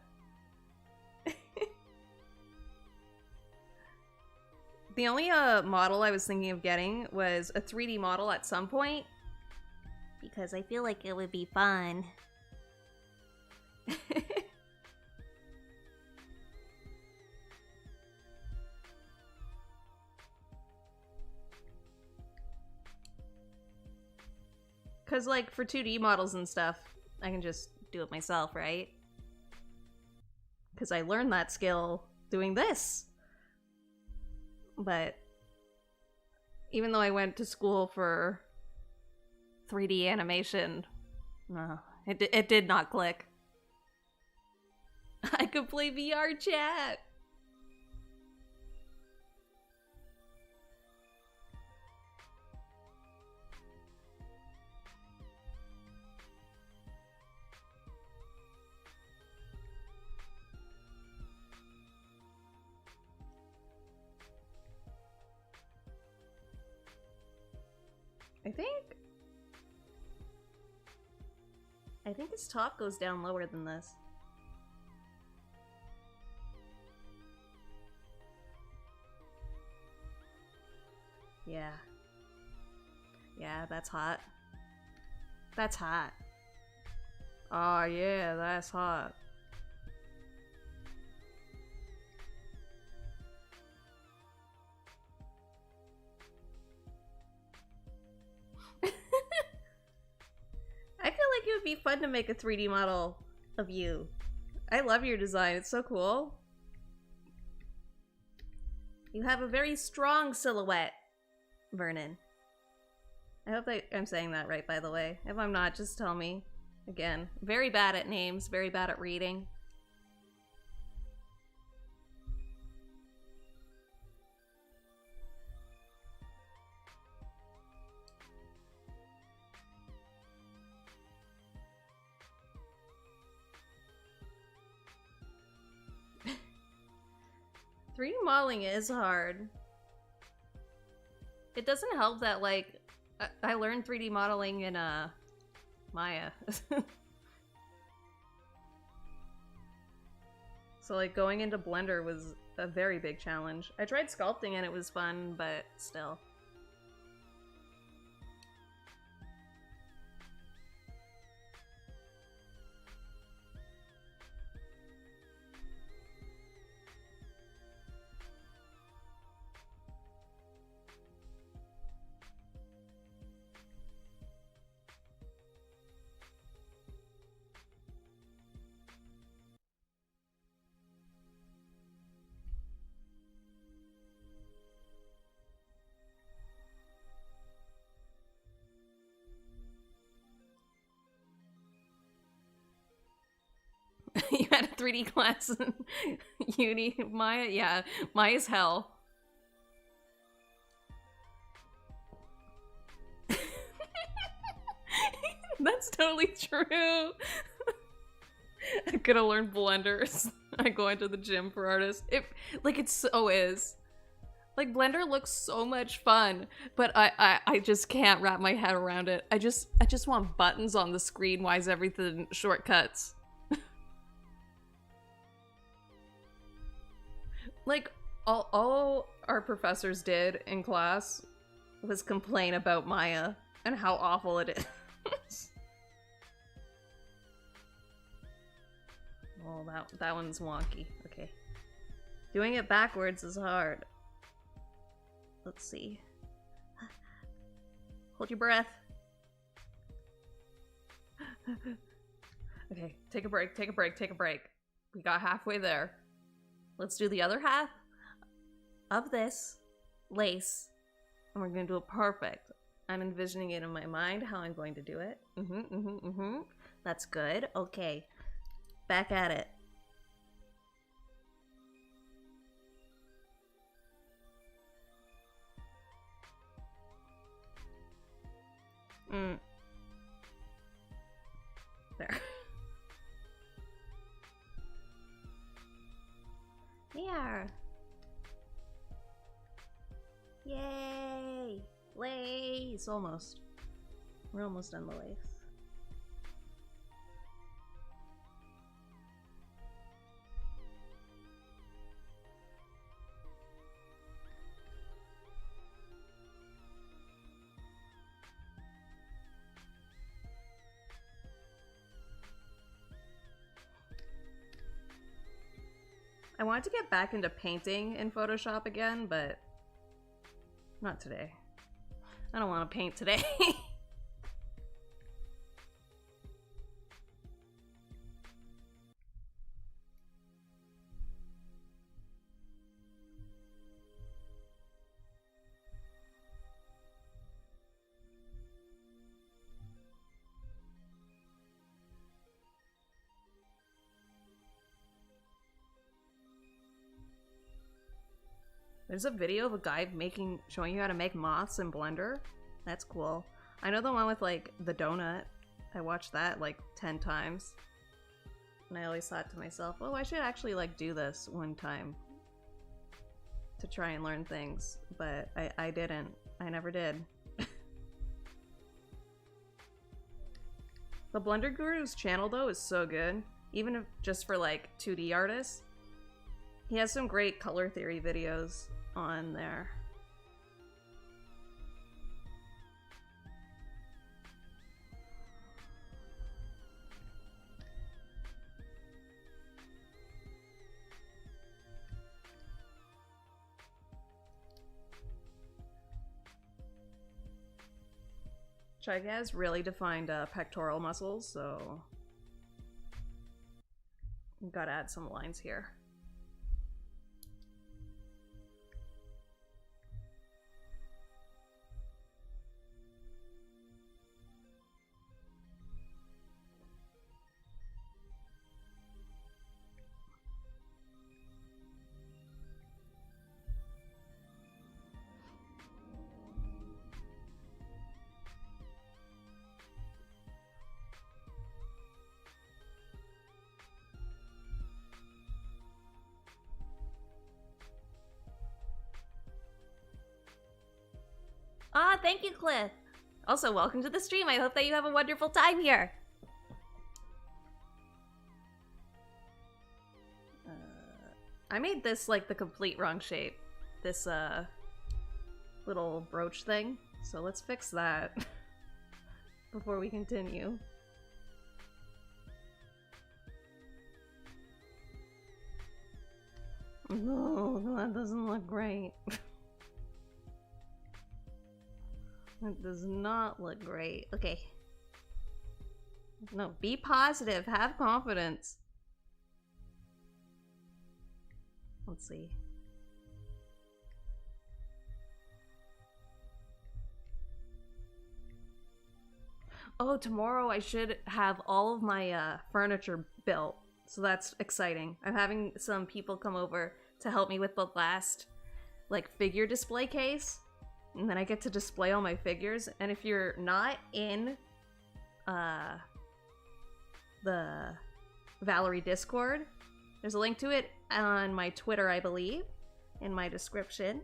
The only model I was thinking of getting was a 3D model at some point. Because I feel like it would be fun. Because, like, for 2D models and stuff, I can just do it myself, right? Because I learned that skill doing this. But even though I went to school for 3D animation, no, it did not click. I could play VR chat! I think his top goes down lower than this. Yeah. Yeah, that's hot. That's hot. Oh yeah, that's hot. I feel like it would be fun to make a 3D model of you. I love your design, it's so cool. You have a very strong silhouette, Vernon. I hope I'm saying that right, by the way. If I'm not, just tell me. Again, very bad at names, very bad at reading. Three modeling is hard. It doesn't help that, like, I learned 3D modeling in, Maya. So, like, going into Blender was a very big challenge. I tried sculpting and it was fun, but still. You had a 3D class in uni, Maya? Yeah, Maya's hell. That's totally true. I could have learned Blender. I go into the gym for artists. It so is. Like, Blender looks so much fun, but I just can't wrap my head around it. I just want buttons on the screen. Why is everything shortcuts? Like, all our professors did in class was complain about Maya and how awful it is. Oh, that one's wonky. Okay. Doing it backwards is hard. Let's see. Hold your breath. Okay, take a break, take a break, take a break. We got halfway there. Let's do the other half of this lace, and we're gonna do it perfect. I'm envisioning it in my mind how I'm going to do it. That's good. Okay, back at it. There. There. Yay! Lace! Almost. We're almost done the lace. I wanted to get back into painting in Photoshop again, but not today. I don't want to paint today. There's a video of a guy showing you how to make moths in Blender. That's cool. I know the one with like the donut. I watched that like 10 times. And I always thought to myself, oh, I should actually like do this one time to try and learn things. But I didn't. I never did. The Blender Guru's channel though is so good. Even if just for like 2D artists. He has some great color theory videos on there. Chug has really defined pectoral muscles, so gotta add some lines here. Ah, thank you, Cliff. Also, welcome to the stream. I hope that you have a wonderful time here. I made this like the complete wrong shape. This little brooch thing. So let's fix that before we continue. No, that doesn't look great. That does not look great. Okay. No, be positive. Have confidence. Let's see. Oh, tomorrow I should have all of my furniture built. So that's exciting. I'm having some people come over to help me with the last, like, figure display case. And then I get to display all my figures. And if you're not in the Valerie Discord, there's a link to it on my Twitter, I believe, in my description.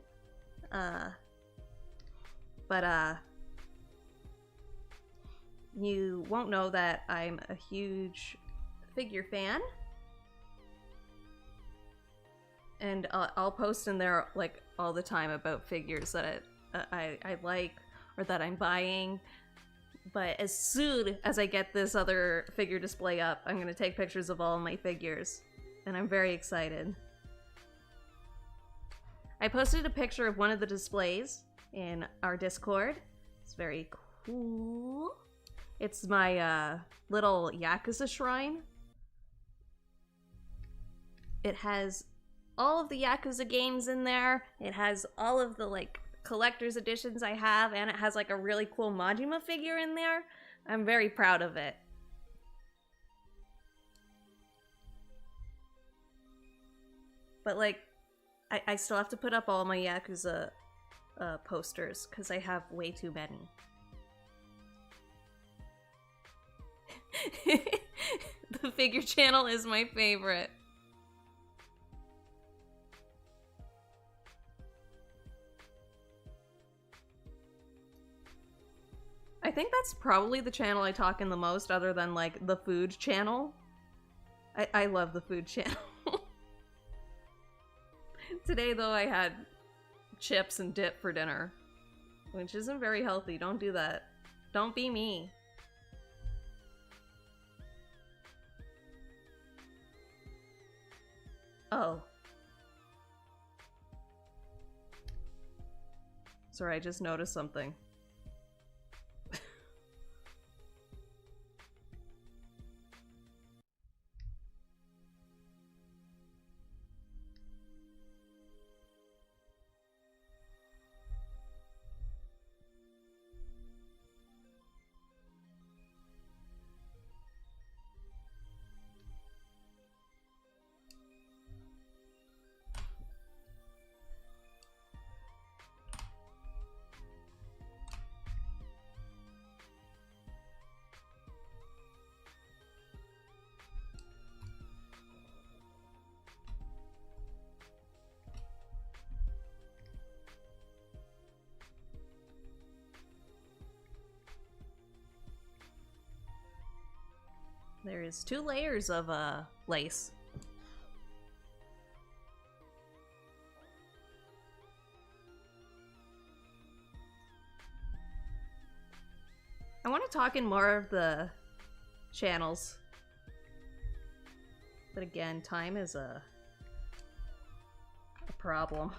You won't know that I'm a huge figure fan. And I'll post in there, like, all the time about figures that I like or that I'm buying. But as soon as I get this other figure display up, I'm gonna take pictures of all my figures. And I'm very excited. I posted a picture of one of the displays in our Discord. It's very cool. It's my little Yakuza shrine. It has all of the Yakuza games in there. It has all of the, like, collector's editions I have, and it has, like, a really cool Majima figure in there. I'm very proud of it. But, like, I still have to put up all my Yakuza posters, because I have way too many. The figure channel is my favorite. I think that's probably the channel I talk in the most, other than like the food channel. I love the food channel. Today though I had chips and dip for dinner, which isn't very healthy. Don't do that. Don't be me. Oh. Sorry, I just noticed something. There is 2 layers of lace. I want to talk in more of the channels. But again, time is a problem.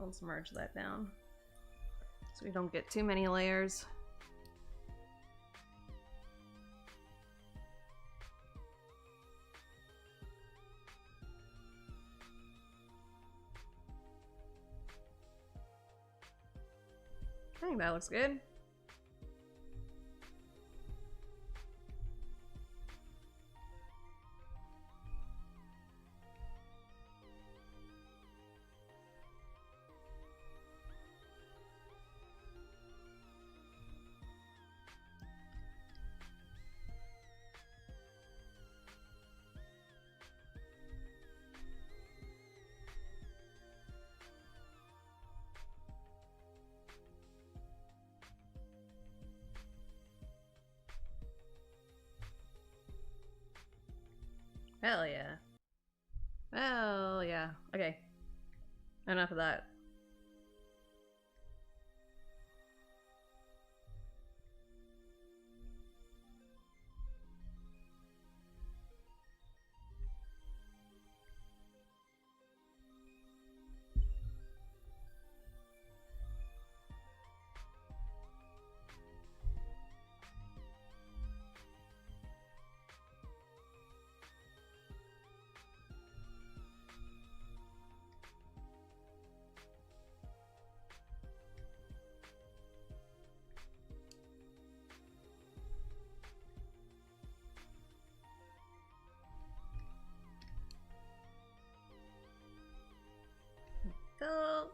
Let's merge that down so we don't get too many layers. I think that looks good. Hell yeah. Hell yeah. Okay. Enough of that. Go.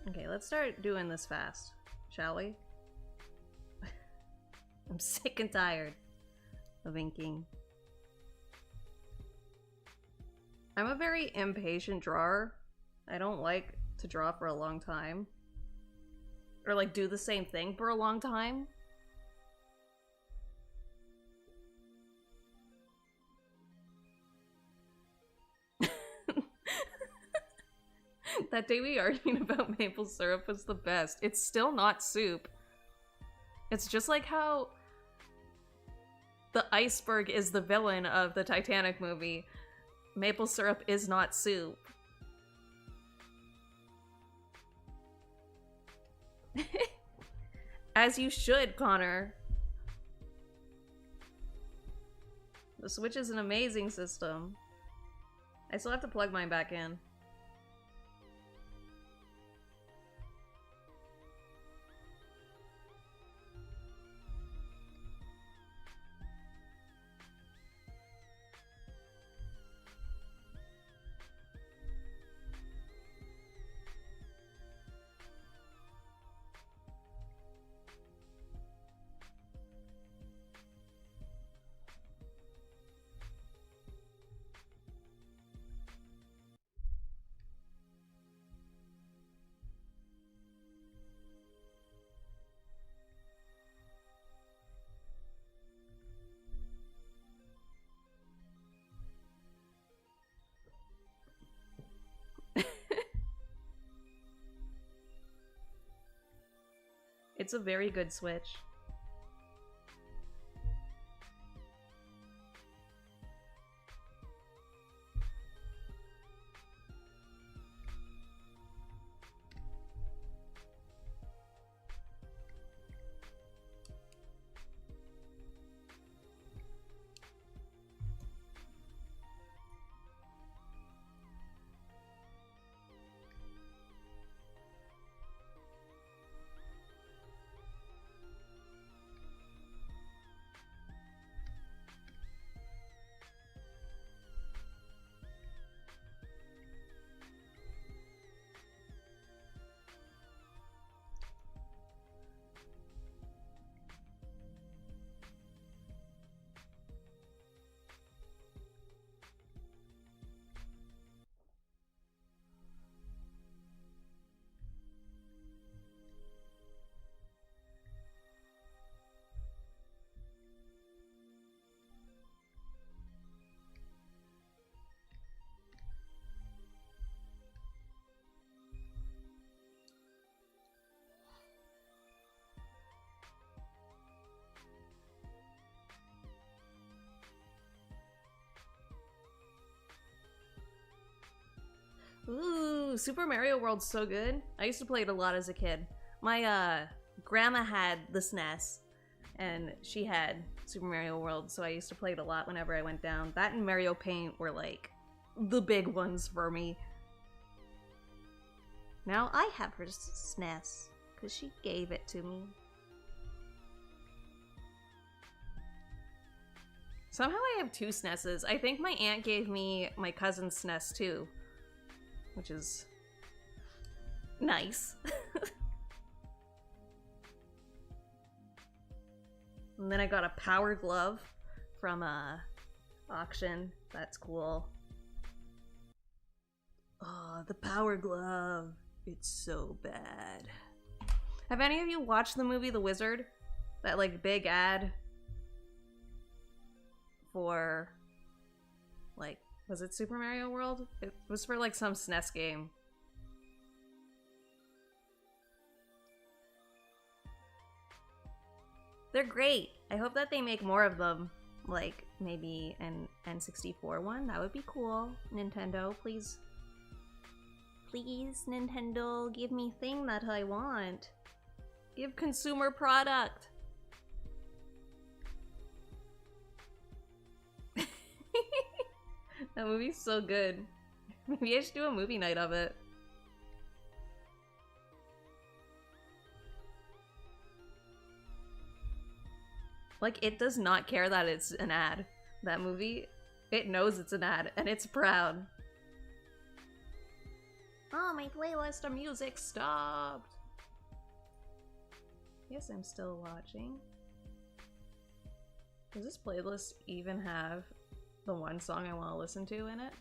Okay, let's start doing this fast, shall we? I'm sick and tired of inking. I'm a very impatient drawer. I don't like to draw for a long time. Or like do the same thing for a long time. That day we argued about maple syrup was the best. It's still not soup. It's just like how the iceberg is the villain of the Titanic movie. Maple syrup is not soup. As you should, Connor. The Switch is an amazing system. I still have to plug mine back in. It's a very good Switch. Ooh, Super Mario World's so good. I used to play it a lot as a kid. My grandma had the SNES, and she had Super Mario World, so I used to play it a lot whenever I went down. That and Mario Paint were like the big ones for me. Now I have her SNES, because she gave it to me. Somehow I have two SNESes. I think my aunt gave me my cousin's SNES too, which is nice. And then I got a Power Glove from a auction. That's cool. Oh, the Power Glove. It's so bad. Have any of you watched the movie The Wizard? That like big ad for like, was it Super Mario World? It was for like some SNES game. They're great. I hope that they make more of them. Like maybe an N64 one. That would be cool. Nintendo, please. Please, Nintendo, give me thing that I want. Give consumer product. That movie's so good. Maybe I should do a movie night of it. Like, it does not care that it's an ad. That movie, it knows it's an ad, and it's proud. Oh, my playlist of music stopped. Yes, I'm still watching. Does this playlist even have the one song I want to listen to in it?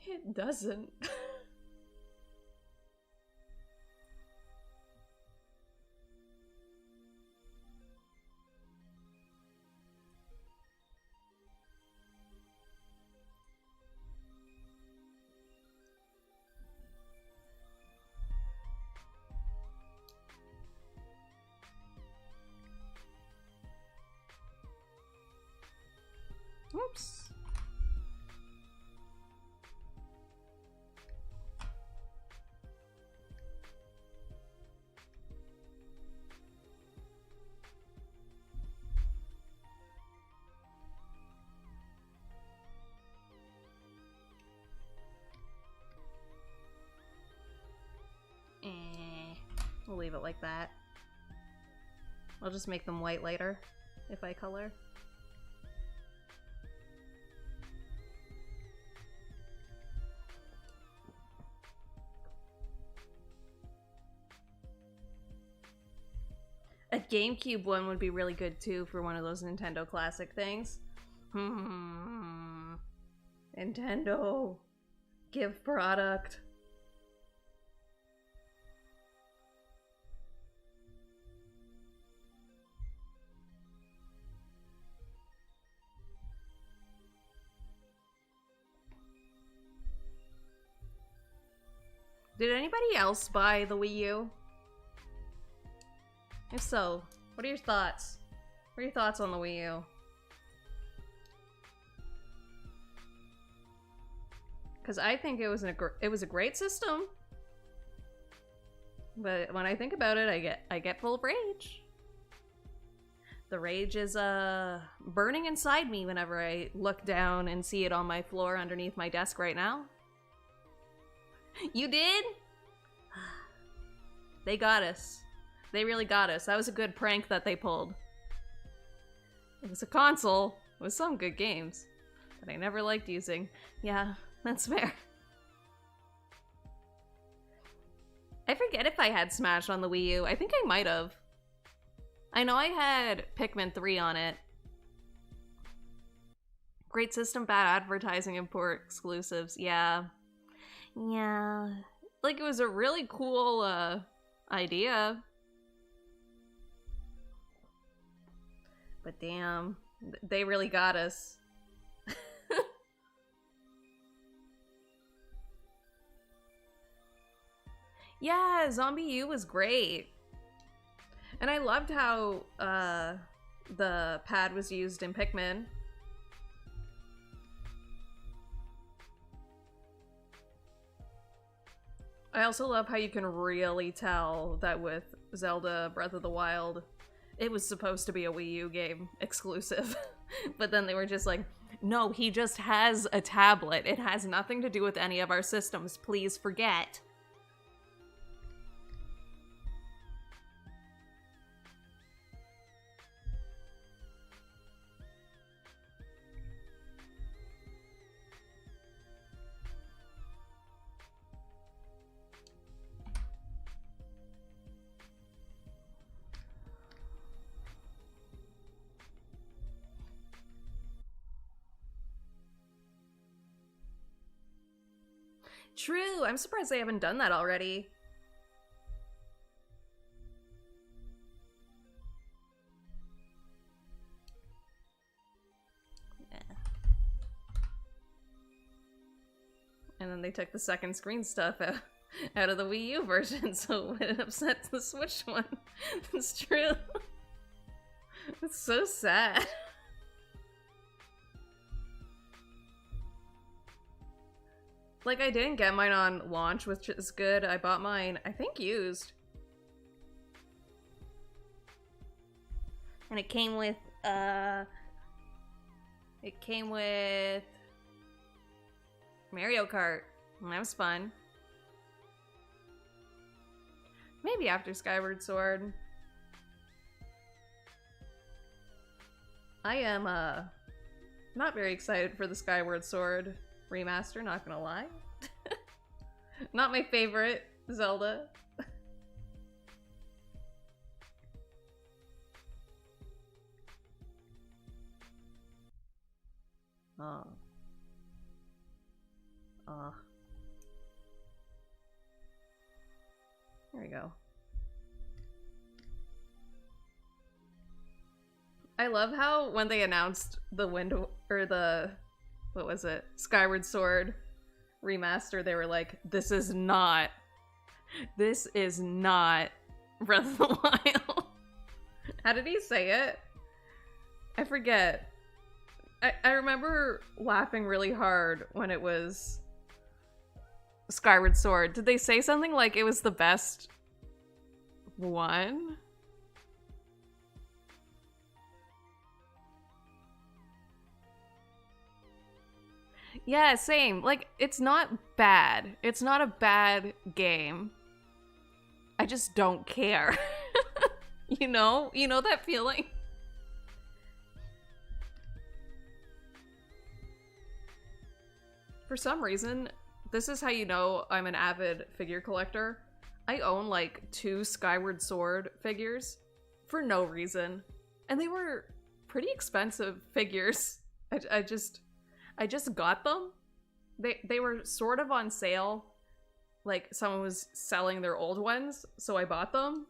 It doesn't. Oops. leave it like that. I'll just make them white later if I color. A GameCube one would be really good too for one of those Nintendo Classic things. Nintendo. Give product. Did anybody else buy the Wii U? If so, what are your thoughts? What are your thoughts on the Wii U? Because I think it was a great system, but when I think about it, I get full of rage. The rage is burning inside me whenever I look down and see it on my floor underneath my desk right now. You did? They got us. They really got us. That was a good prank that they pulled. It was a console with some good games that I never liked using. Yeah, that's fair. I forget if I had Smash on the Wii U. I think I might have. I know I had Pikmin 3 on it. Great system, bad advertising and poor exclusives. Yeah. Yeah. Like, it was a really cool idea. But damn, they really got us. Yeah, Zombie U was great. And I loved how the pad was used in Pikmin. I also love how you can really tell that with Zelda Breath of the Wild, it was supposed to be a Wii U game exclusive. But then they were just like, no, he just has a tablet. It has nothing to do with any of our systems. Please forget. True, I'm surprised they haven't done that already. Yeah. And then they took the second screen stuff out of the Wii U version, so it upsets the Switch one. It's true. It's so sad. Like, I didn't get mine on launch, which is good. I bought mine, I think, used. And it came with, Mario Kart. And that was fun. Maybe after Skyward Sword. I am, not very excited for the Skyward Sword remaster, not gonna lie. Not my favorite Zelda. Oh. There we go. I love how when they announced the window or the what was it? Skyward Sword remaster, they were like, this is not Breath of the Wild. How did he say it? I forget. I remember laughing really hard when it was Skyward Sword. Did they say something like it was the best one? Yeah, same. Like, it's not bad. It's not a bad game. I just don't care. You know that feeling? For some reason, this is how you know I'm an avid figure collector. I own like 2 Skyward Sword figures for no reason. And they were pretty expensive figures. I just got them. They were sort of on sale. Like someone was selling their old ones, so I bought them.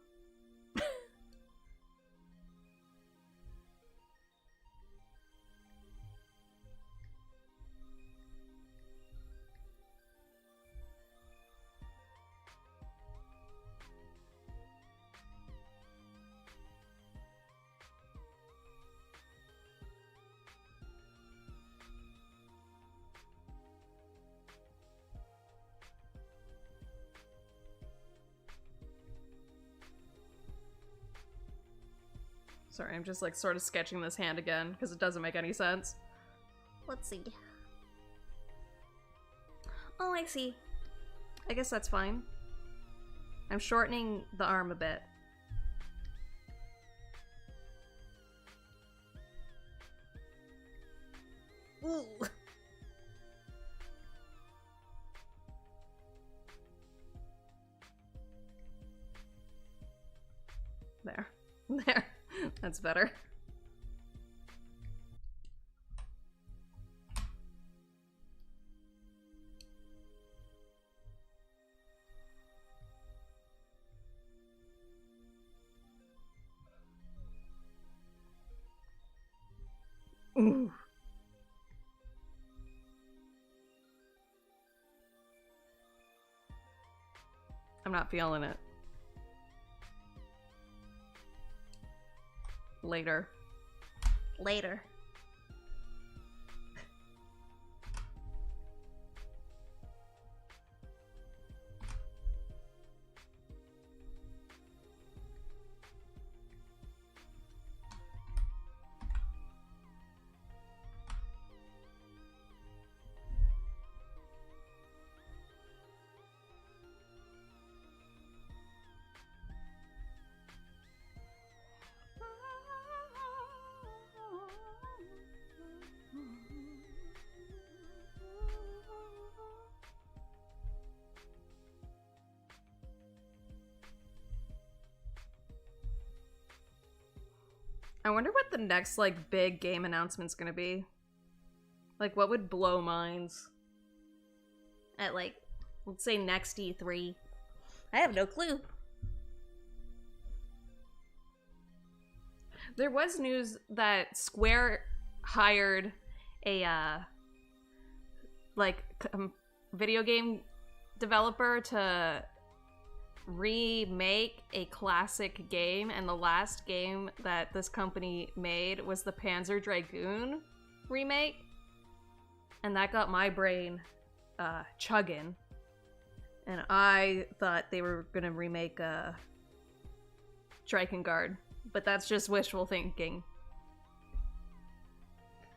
Sorry, I'm just like sort of sketching this hand again because it doesn't make any sense. Let's see. Oh, I see. I guess that's fine. I'm shortening the arm a bit. Ooh. There. There. That's better. Ooh. I'm not feeling it. Later. Later. I wonder what the next, like, big game announcement's gonna be. Like, what would blow minds? At, like, let's say next E3. I have no clue. There was news that Square hired a, video game developer to remake a classic game, and the last game that this company made was the Panzer Dragoon remake, and that got my brain chugging, and I thought they were gonna remake Drakengard, but that's just wishful thinking.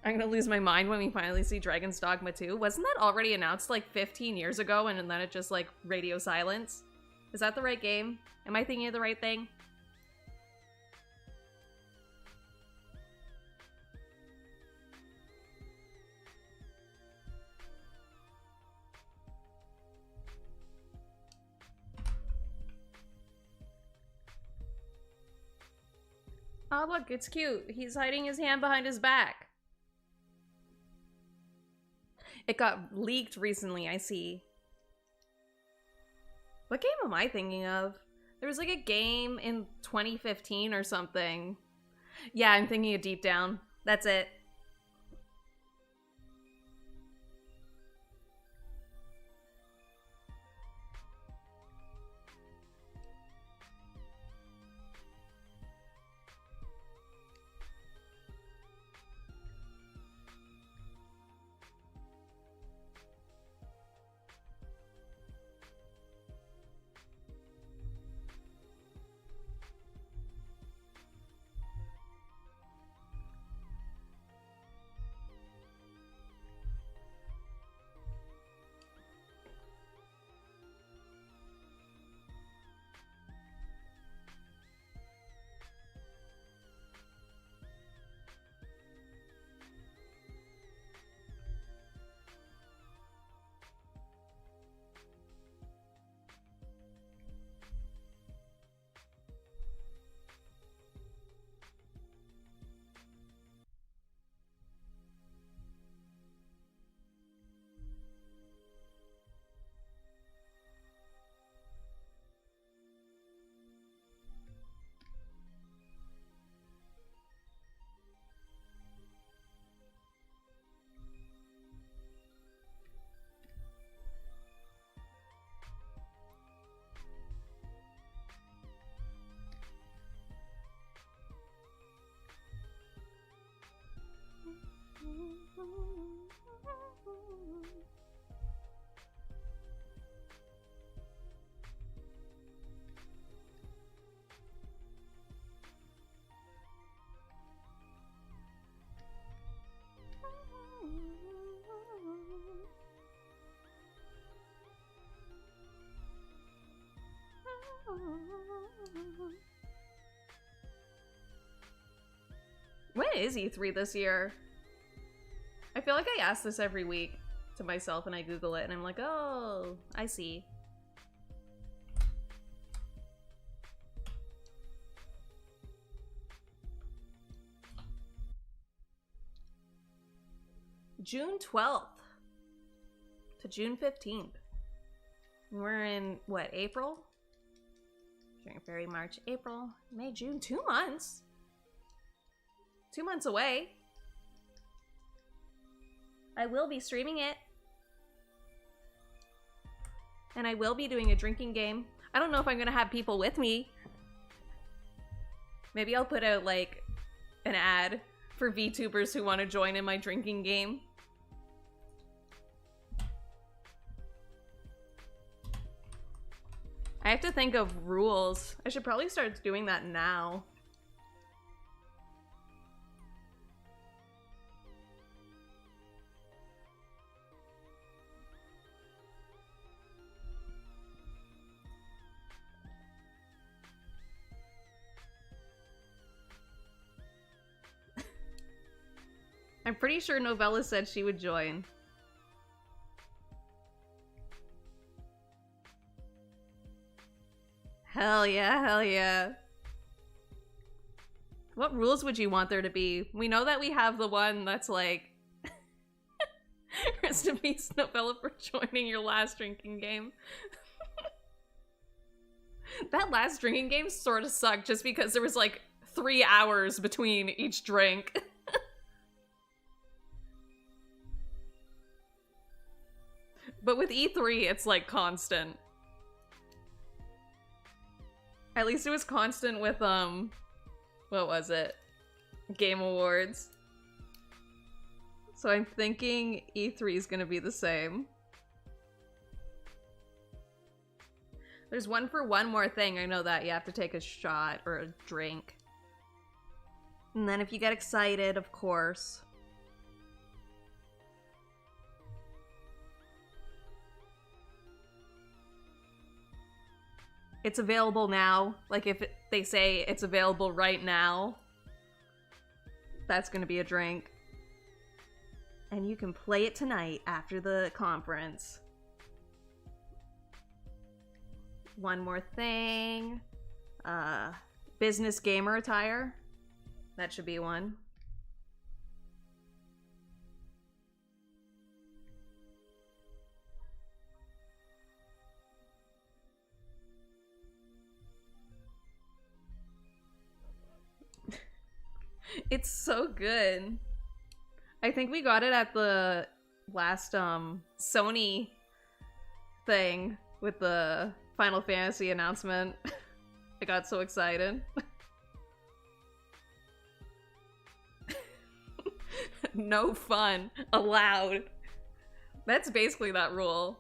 I'm gonna lose my mind when we finally see Dragon's Dogma 2. Wasn't that already announced like 15 years ago, and then it just like radio silence? Is that the right game? Am I thinking of the right thing? Oh look, it's cute. He's hiding his hand behind his back. It got leaked recently, I see. What game am I thinking of? There was like a game in 2015 or something. Yeah, I'm thinking of Deep Down. That's it. When is E3 this year? I feel like I ask this every week to myself and I Google it and I'm like, oh, I see. June 12th to June 15th. We're in, what, April? January, February, March, April, May, June. 2 months. 2 months away. I will be streaming it. And I will be doing a drinking game. I don't know if I'm gonna have people with me. Maybe I'll put out, like, an ad for VTubers who want to join in my drinking game. I have to think of rules. I should probably start doing that now. I'm pretty sure Novella said she would join. Hell yeah, hell yeah. What rules would you want there to be? We know that we have the one that's like... Rest in peace, Novella, for joining your last drinking game. That last drinking game sort of sucked just because there was like 3 hours between each drink. But with E3, it's like constant. At least it was constant with, what was it? Game Awards. So I'm thinking E3 is gonna be the same. There's one for one more thing. I know that you have to take a shot or a drink. And then if you get excited, of course. It's available now. Like if they say it's available right now, that's gonna be a drink. And you can play it tonight after the conference. One more thing. Business gamer attire. That should be one. It's so good. I think we got it at the last Sony thing with the Final Fantasy announcement. I got so excited. No fun allowed. That's basically that rule.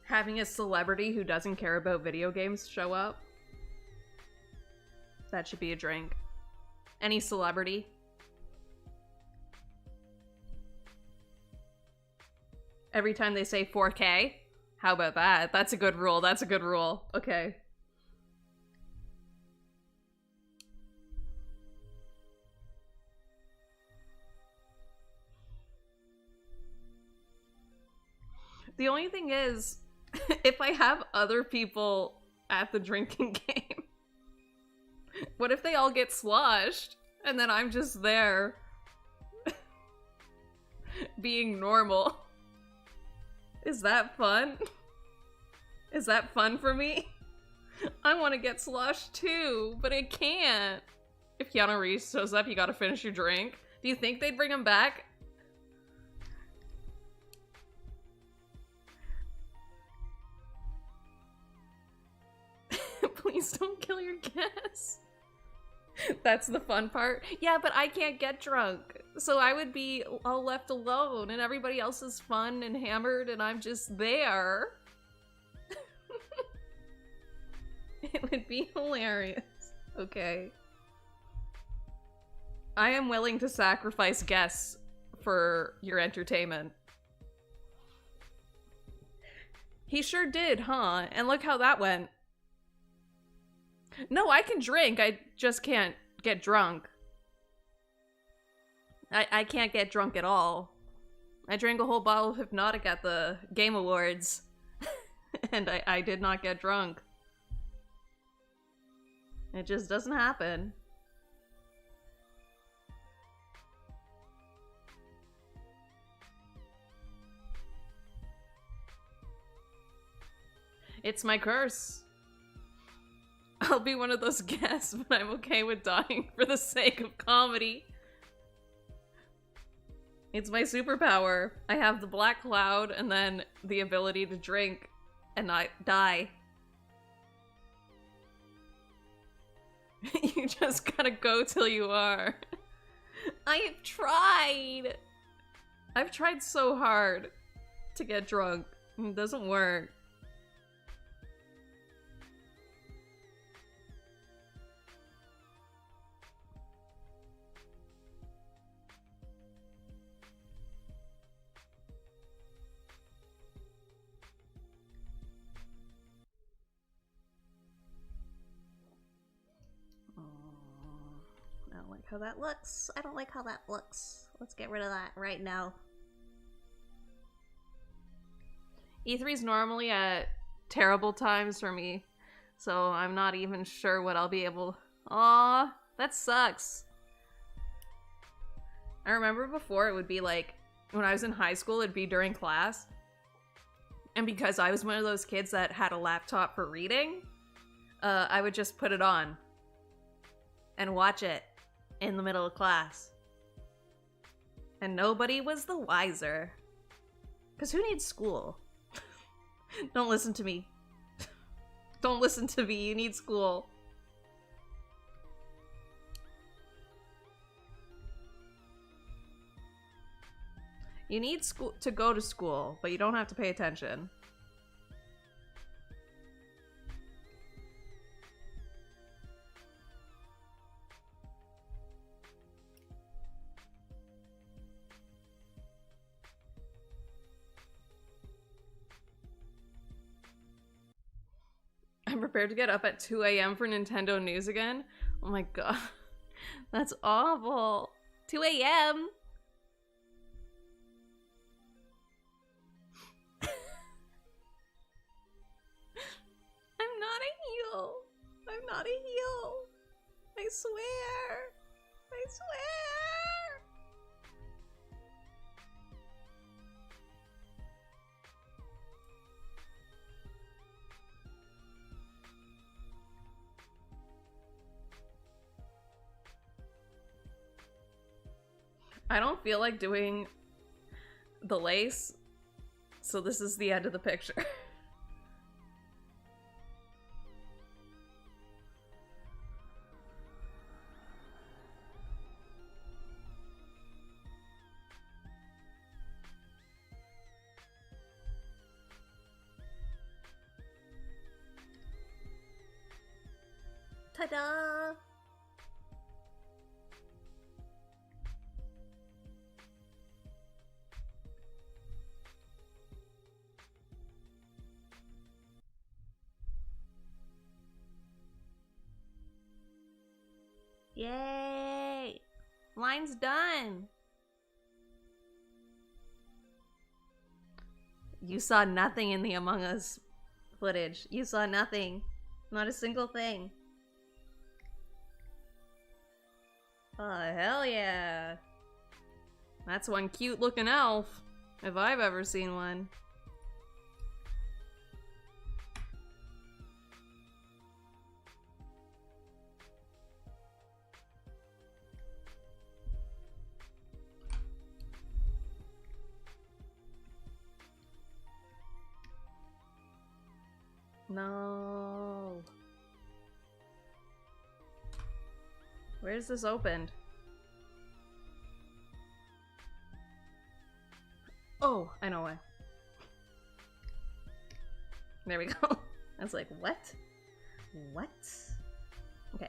Having a celebrity who doesn't care about video games show up. That should be a drink. Any celebrity. Every time they say 4K. How about that? That's a good rule. That's a good rule. Okay. The only thing is, if I have other people at the drinking game, what if they all get sloshed and then I'm just there being normal? Is that fun? Is that fun for me? I want to get sloshed too, but I can't. If Keanu Reeves shows up, you gotta finish your drink. Do you think they'd bring him back? Please don't kill your guests. That's the fun part. Yeah, but I can't get drunk. So I would be all left alone and everybody else is fun and hammered and I'm just there. It would be hilarious. Okay. I am willing to sacrifice guests for your entertainment. He sure did, huh? And look how that went. No, I can drink. I just can't get drunk. I can't get drunk at all. I drank a whole bottle of Hypnotic at the Game Awards. And I did not get drunk. It just doesn't happen. It's my curse. I'll be one of those guests, but I'm okay with dying for the sake of comedy. It's my superpower. I have the black cloud and then the ability to drink and not die. You just gotta go till you are. I have tried. I've tried so hard to get drunk. It doesn't work. I don't like how that looks. I don't like how that looks. Let's get rid of that right now. E3's normally at terrible times for me, so I'm not even sure what I'll be able... Aw, that sucks. I remember before it would be like, when I was in high school, it'd be during class. And because I was one of those kids that had a laptop for reading, I would just put it on and watch it in the middle of class. And nobody was the wiser. Because who needs school? Don't listen to me. Don't listen to me, you need school. You need school to go to school, but you don't have to pay attention. I'm prepared to get up at 2 a.m. for Nintendo news again. Oh my god. That's awful. 2 a.m. I'm not a heel. I'm not a heel. I swear. I swear. I don't feel like doing the lace, so this is the end of the picture. Ta-da! Yay! Line's done! You saw nothing in the Among Us footage. You saw nothing. Not a single thing. Oh, hell yeah. That's one cute looking elf, if I've ever seen one. No. Where's this opened? Oh, I know why. There we go. I was like, what? What? Okay.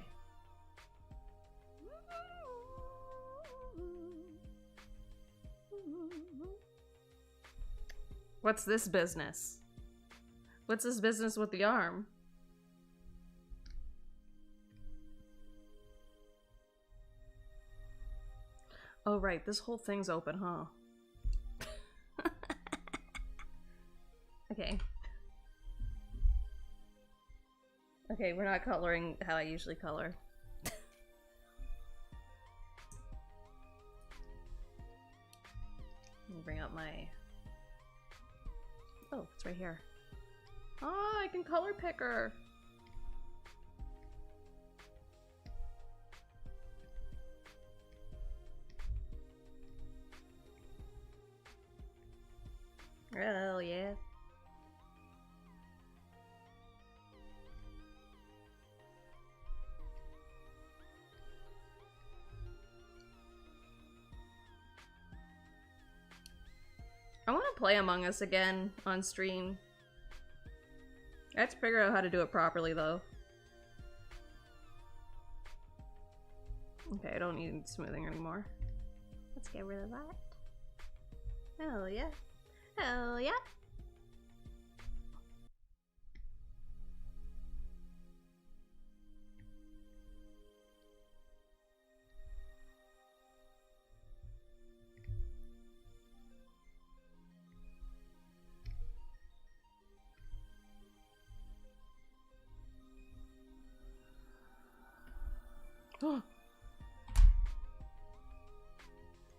What's this business? What's this business with the arm? Oh, right. This whole thing's open, huh? Okay. Okay, we're not coloring how I usually color. Let me bring up my... Oh, it's right here. Oh, I can color picker! Oh, yeah. I want to play Among Us again on stream. I have to figure out how to do it properly, though. Okay, I don't need smoothing anymore. Let's get rid of that. Hell yeah. Hell yeah.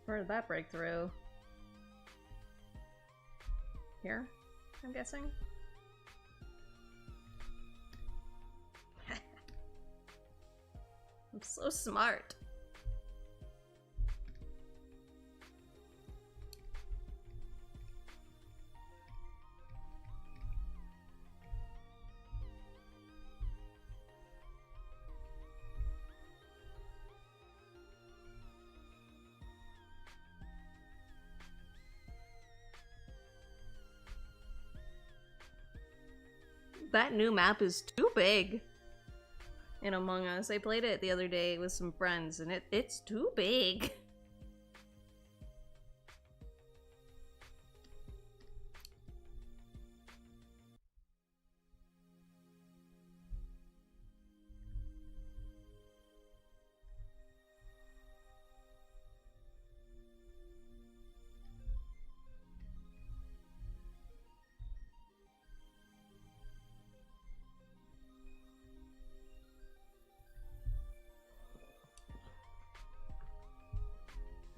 Where did that break through? Here, I'm guessing? I'm so smart. That new map is too big in Among Us. I played it the other day with some friends and it's too big.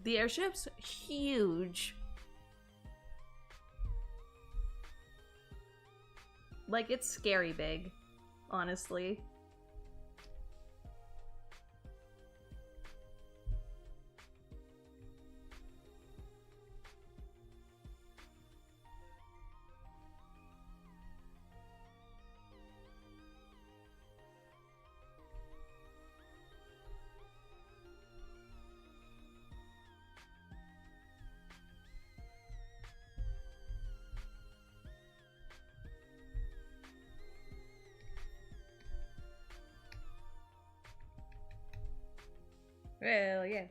The airship's huge. Like, it's scary big, honestly. Hell yeah.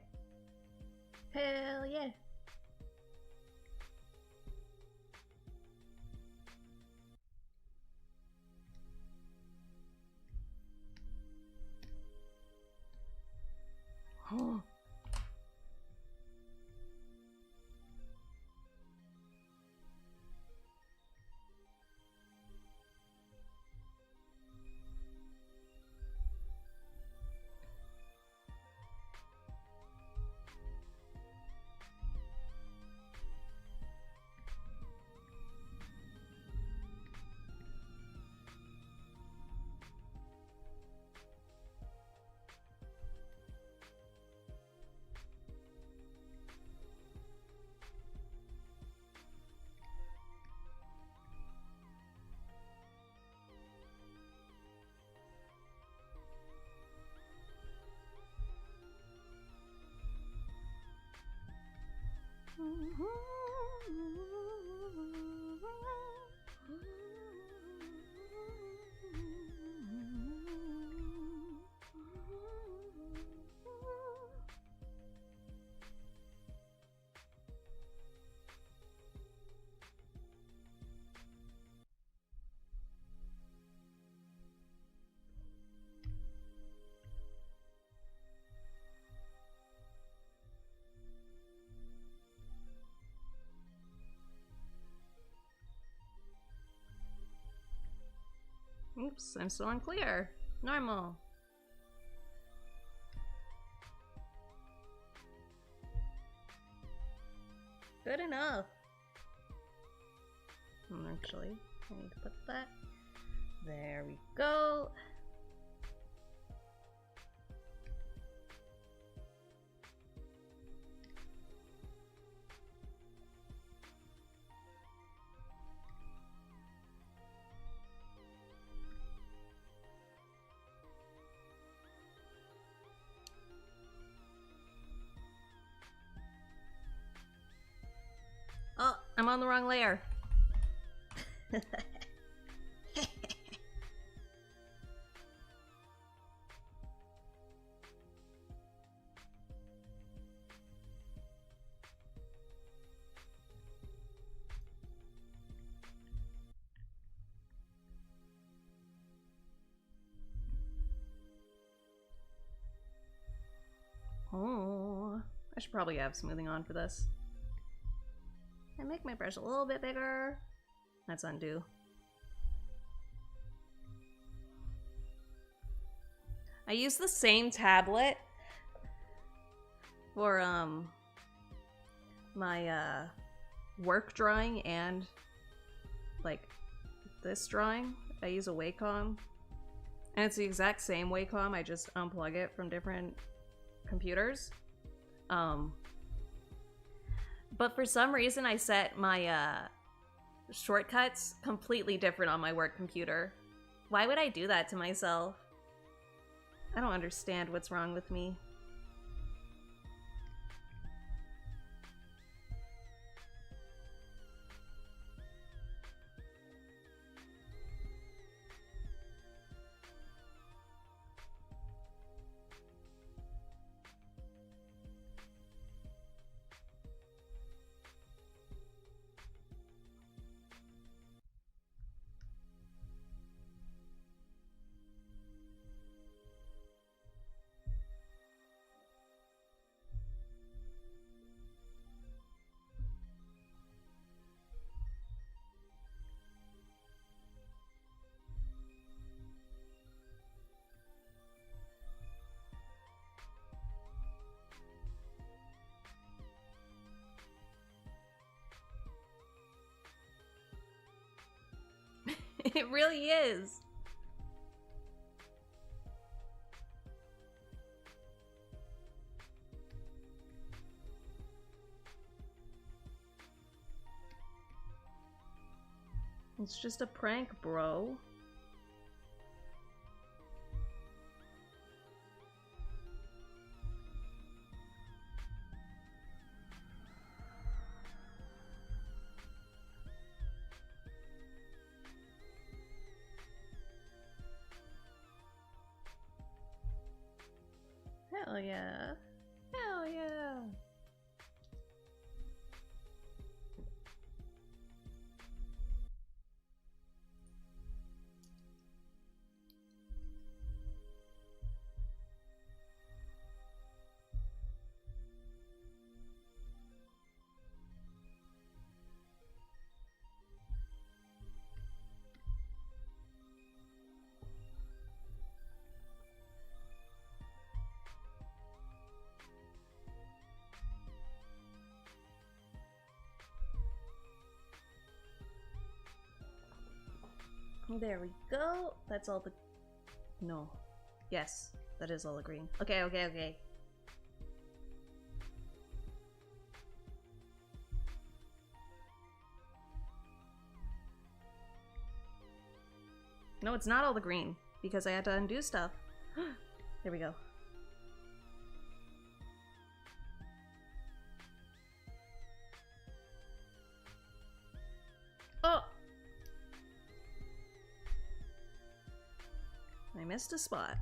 Hell yeah. Oh. Oops, I'm still unclear. Normal. Good enough. Actually, I need to put that. There we go. Oh, I'm on the wrong layer. Oh, I should probably have smoothing on for this. And make my brush a little bit bigger. That's undo. I use the same tablet for my work drawing and like this drawing. I use a Wacom, and it's the exact same Wacom. I just unplug it from different computers. But for some reason I set my shortcuts completely different on my work computer. Why would I do that to myself? I don't understand what's wrong with me. It really is. It's just a prank, bro. Hell yeah. Hell yeah. There we go. That's all the... No. Yes, that is all the green. Okay, okay, okay. No, it's not all the green, because I had to undo stuff. There we go. missed a spot.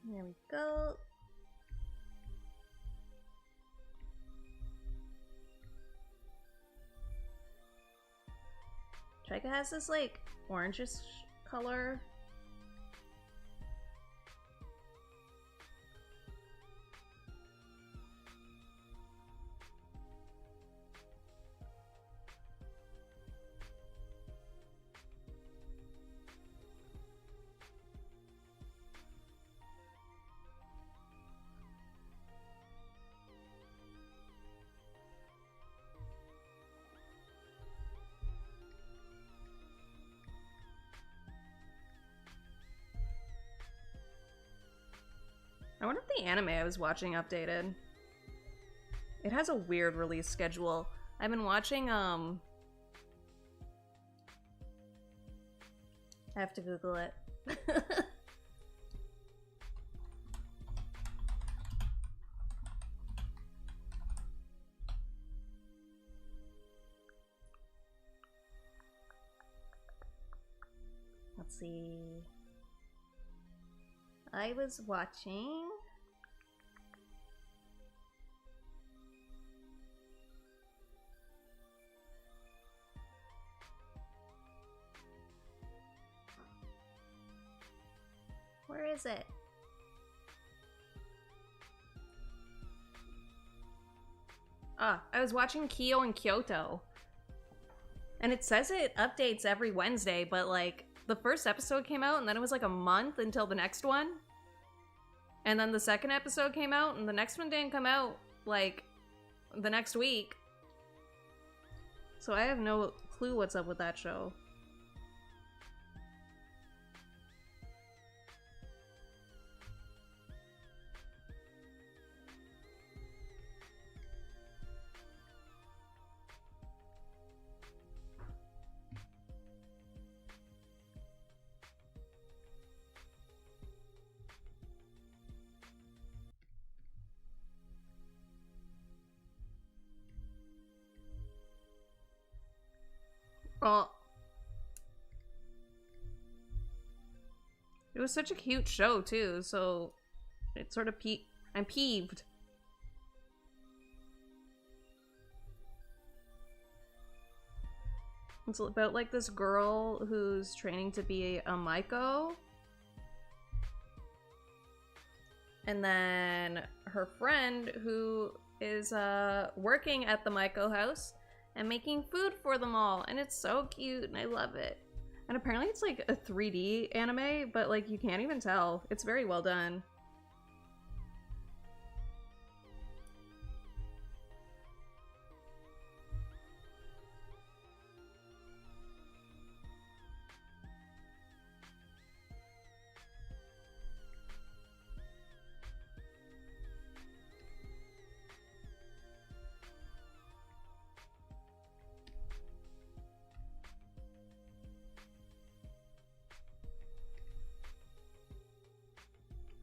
There we go. Trika has this like orangish color. I wonder if the anime I was watching updated. It has a weird release schedule. I've been watching, I have to Google it. Let's see. I was watching... Where is it? Ah, I was watching Kyo and Kyoto. And it says it updates every Wednesday, but like, the first episode came out and then it was like a month until the next one. And then the second episode came out and the next one didn't come out like the next week. So I have no clue what's up with that show. Oh. It was such a cute show, too, so it sort of I'm peeved. It's about, like, this girl who's training to be a Maiko. And then her friend who is working at the Maiko house and making food for them all, and it's so cute and I love it. And apparently it's like a 3D anime, but like you can't even tell. It's very well done.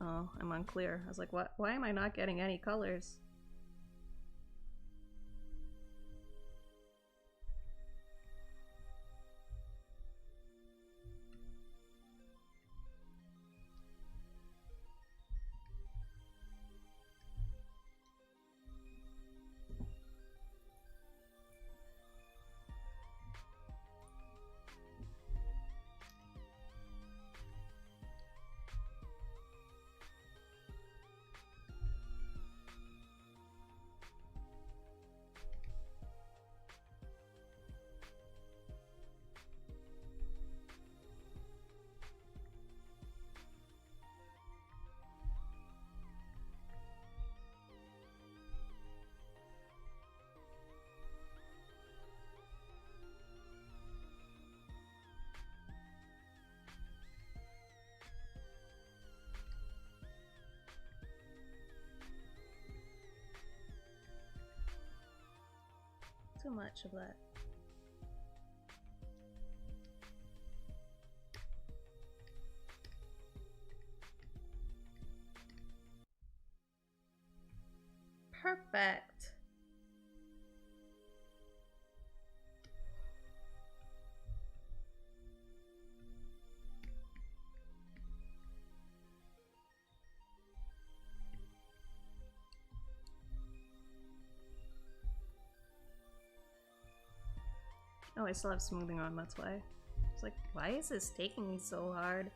Oh, I'm unclear. I was like, what? Why am I not getting any colors? too much of that. Perfect. Oh, I still have smoothing on, that's why. It's like, why is this taking me so hard?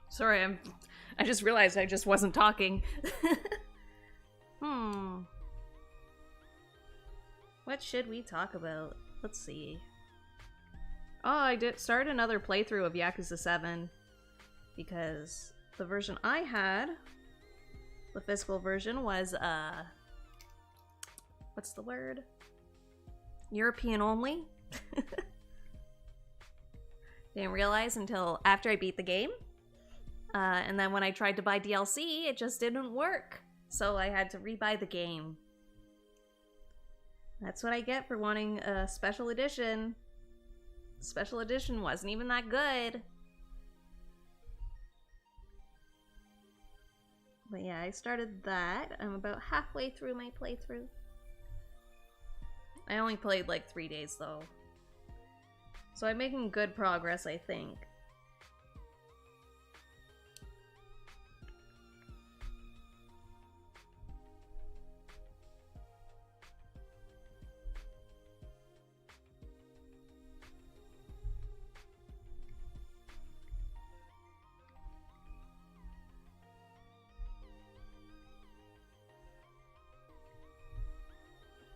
Sorry, I just realized I just wasn't talking. What should we talk about? Let's see. Oh, I did start another playthrough of Yakuza 7 because the version I had, the physical version, was what's the word? European only. Didn't realize until after I beat the game. And then when I tried to buy DLC, it just didn't work. So I had to rebuy the game. That's what I get for wanting a special edition. Special edition wasn't even that good. But yeah, I started that. I'm about halfway through my playthrough. I only played like 3 days though. So I'm making good progress, I think.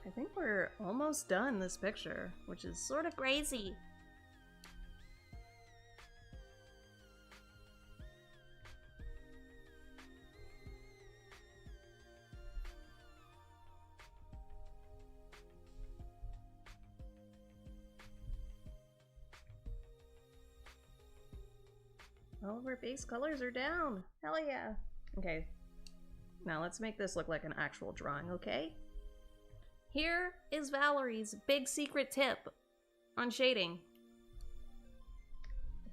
I think we're almost done this picture, which is sort of crazy. All of our base colors are down. Hell yeah. Okay. Now let's make this look like an actual drawing, okay? Here is Valerie's big secret tip on shading.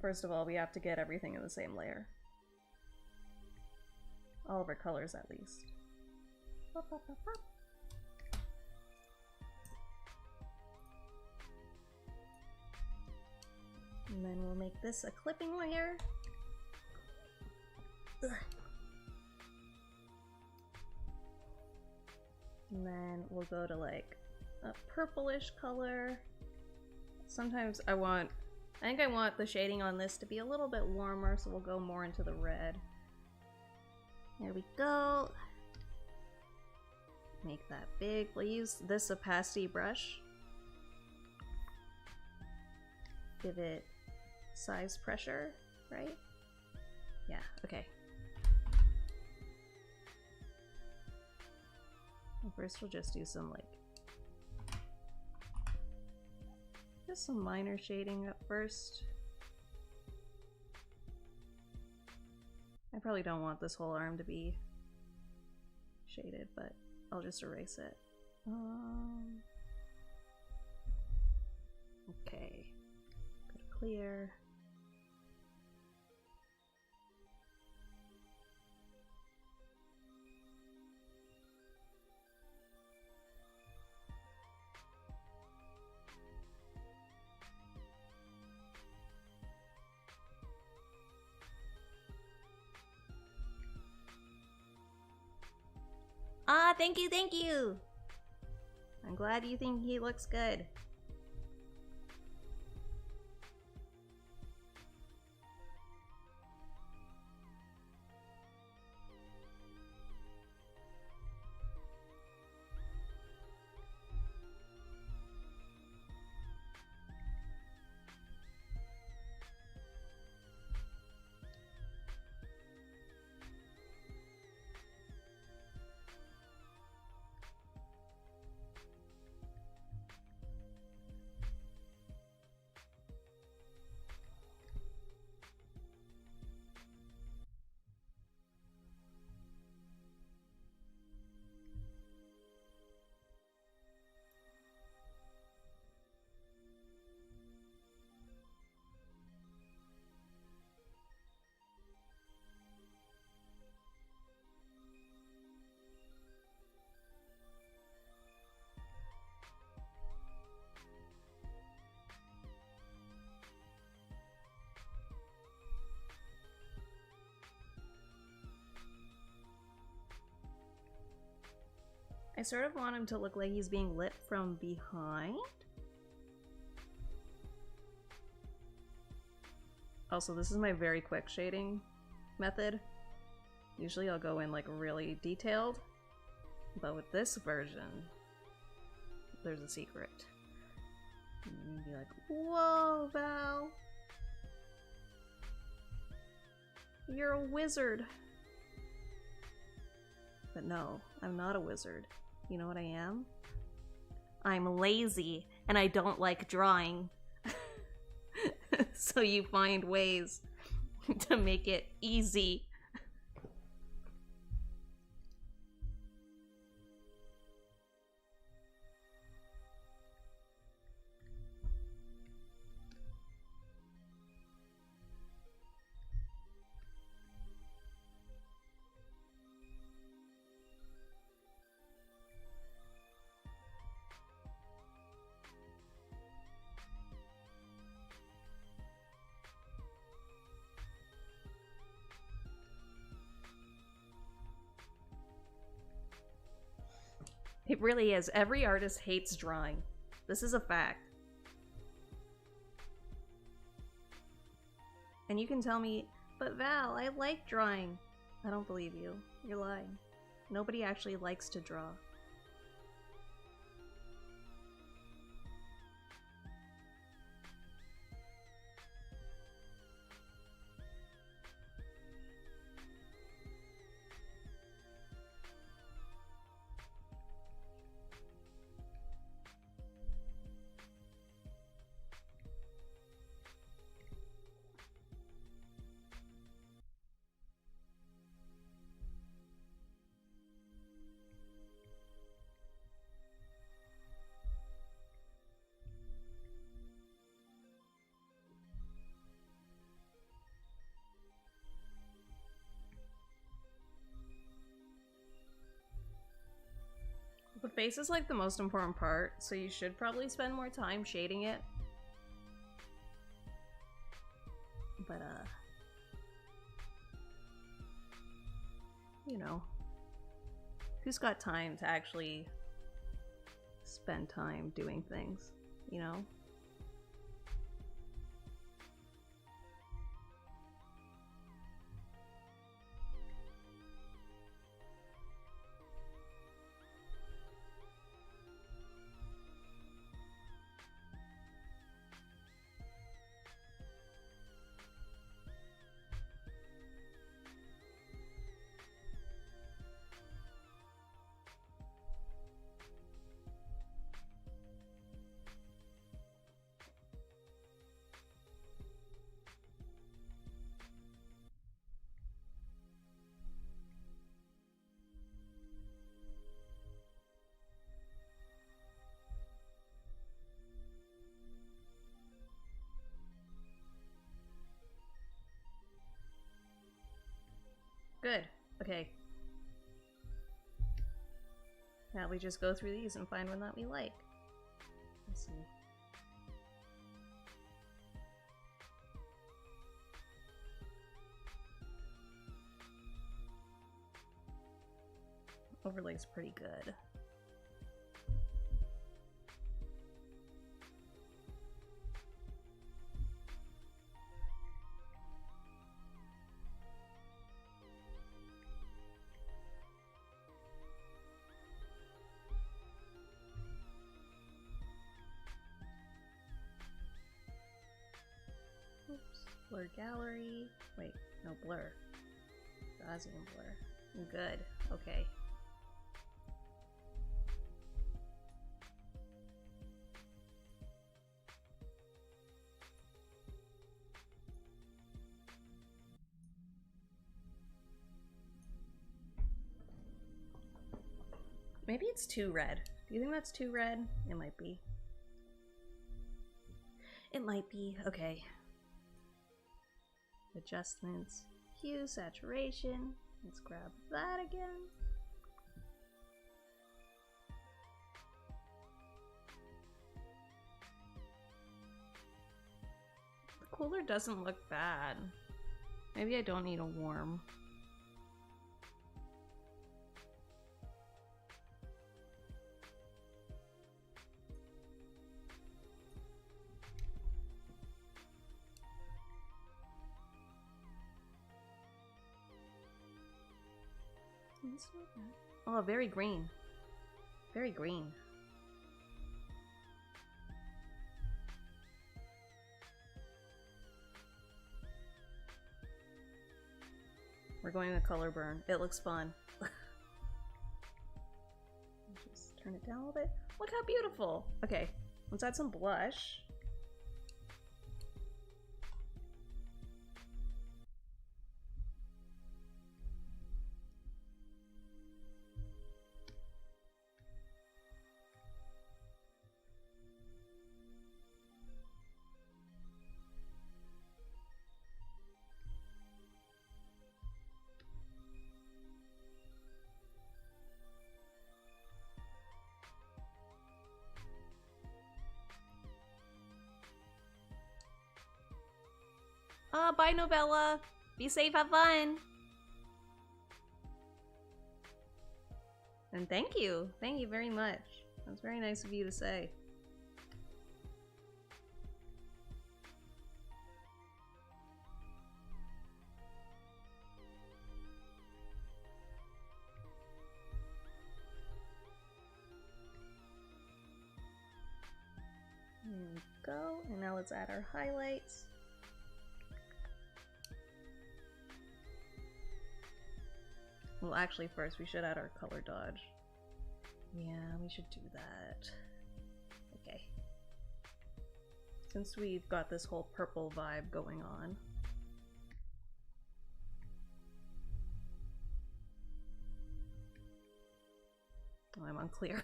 First of all, we have to get everything in the same layer. All of our colors, at least. Pop, pop, pop, pop. And then we'll make this a clipping layer. Ugh. And then we'll go to like a purplish color. Sometimes I think I want the shading on this to be a little bit warmer, so we'll go more into the red. There we go. Make that big. We'll use this opacity brush. Give it size pressure, right? Yeah, okay. First we'll just do some like Just some minor shading at first. I probably don't want this whole arm to be shaded, but I'll just erase it. Okay. Go to clear. Ah, thank you, thank you! I'm glad you think he looks good. I sort of want him to look like he's being lit from behind. Also, this is my very quick shading method. Usually I'll go in like really detailed, but with this version, there's a secret. You'd be like, whoa, Val! You're a wizard! But no, I'm not a wizard. You know what I am? I'm lazy, and I don't like drawing. So you find ways to make it easy. It really is. Every artist hates drawing. This is a fact. And you can tell me, but Val, I like drawing. I don't believe you. You're lying. Nobody actually likes to draw. The face is like the most important part, so you should probably spend more time shading it. But, you know, who's got time to actually spend time doing things, you know? Okay. Now we just go through these and find one that we like. Let's see. Overlay's pretty good. Oops. Blur gallery. Wait, no blur. Gaussian blur. Good. Okay. Maybe it's too red. Do you think that's too red? It might be. It might be. Okay. Adjustments. Hue, saturation. Let's grab that again. The cooler doesn't look bad. Maybe I don't need a warm. Oh, very green. Very green. We're going to color burn. It looks fun. Just turn it down a little bit. Look how beautiful. Okay, let's add some blush. Bye, Novella. Be safe, have fun. And thank you. Thank you very much. That's very nice of you to say. There we go. And now let's add our highlights. Well, actually, first we should add our color dodge. Yeah, we should do that. Okay. Since we've got this whole purple vibe going on. Oh, I'm unclear.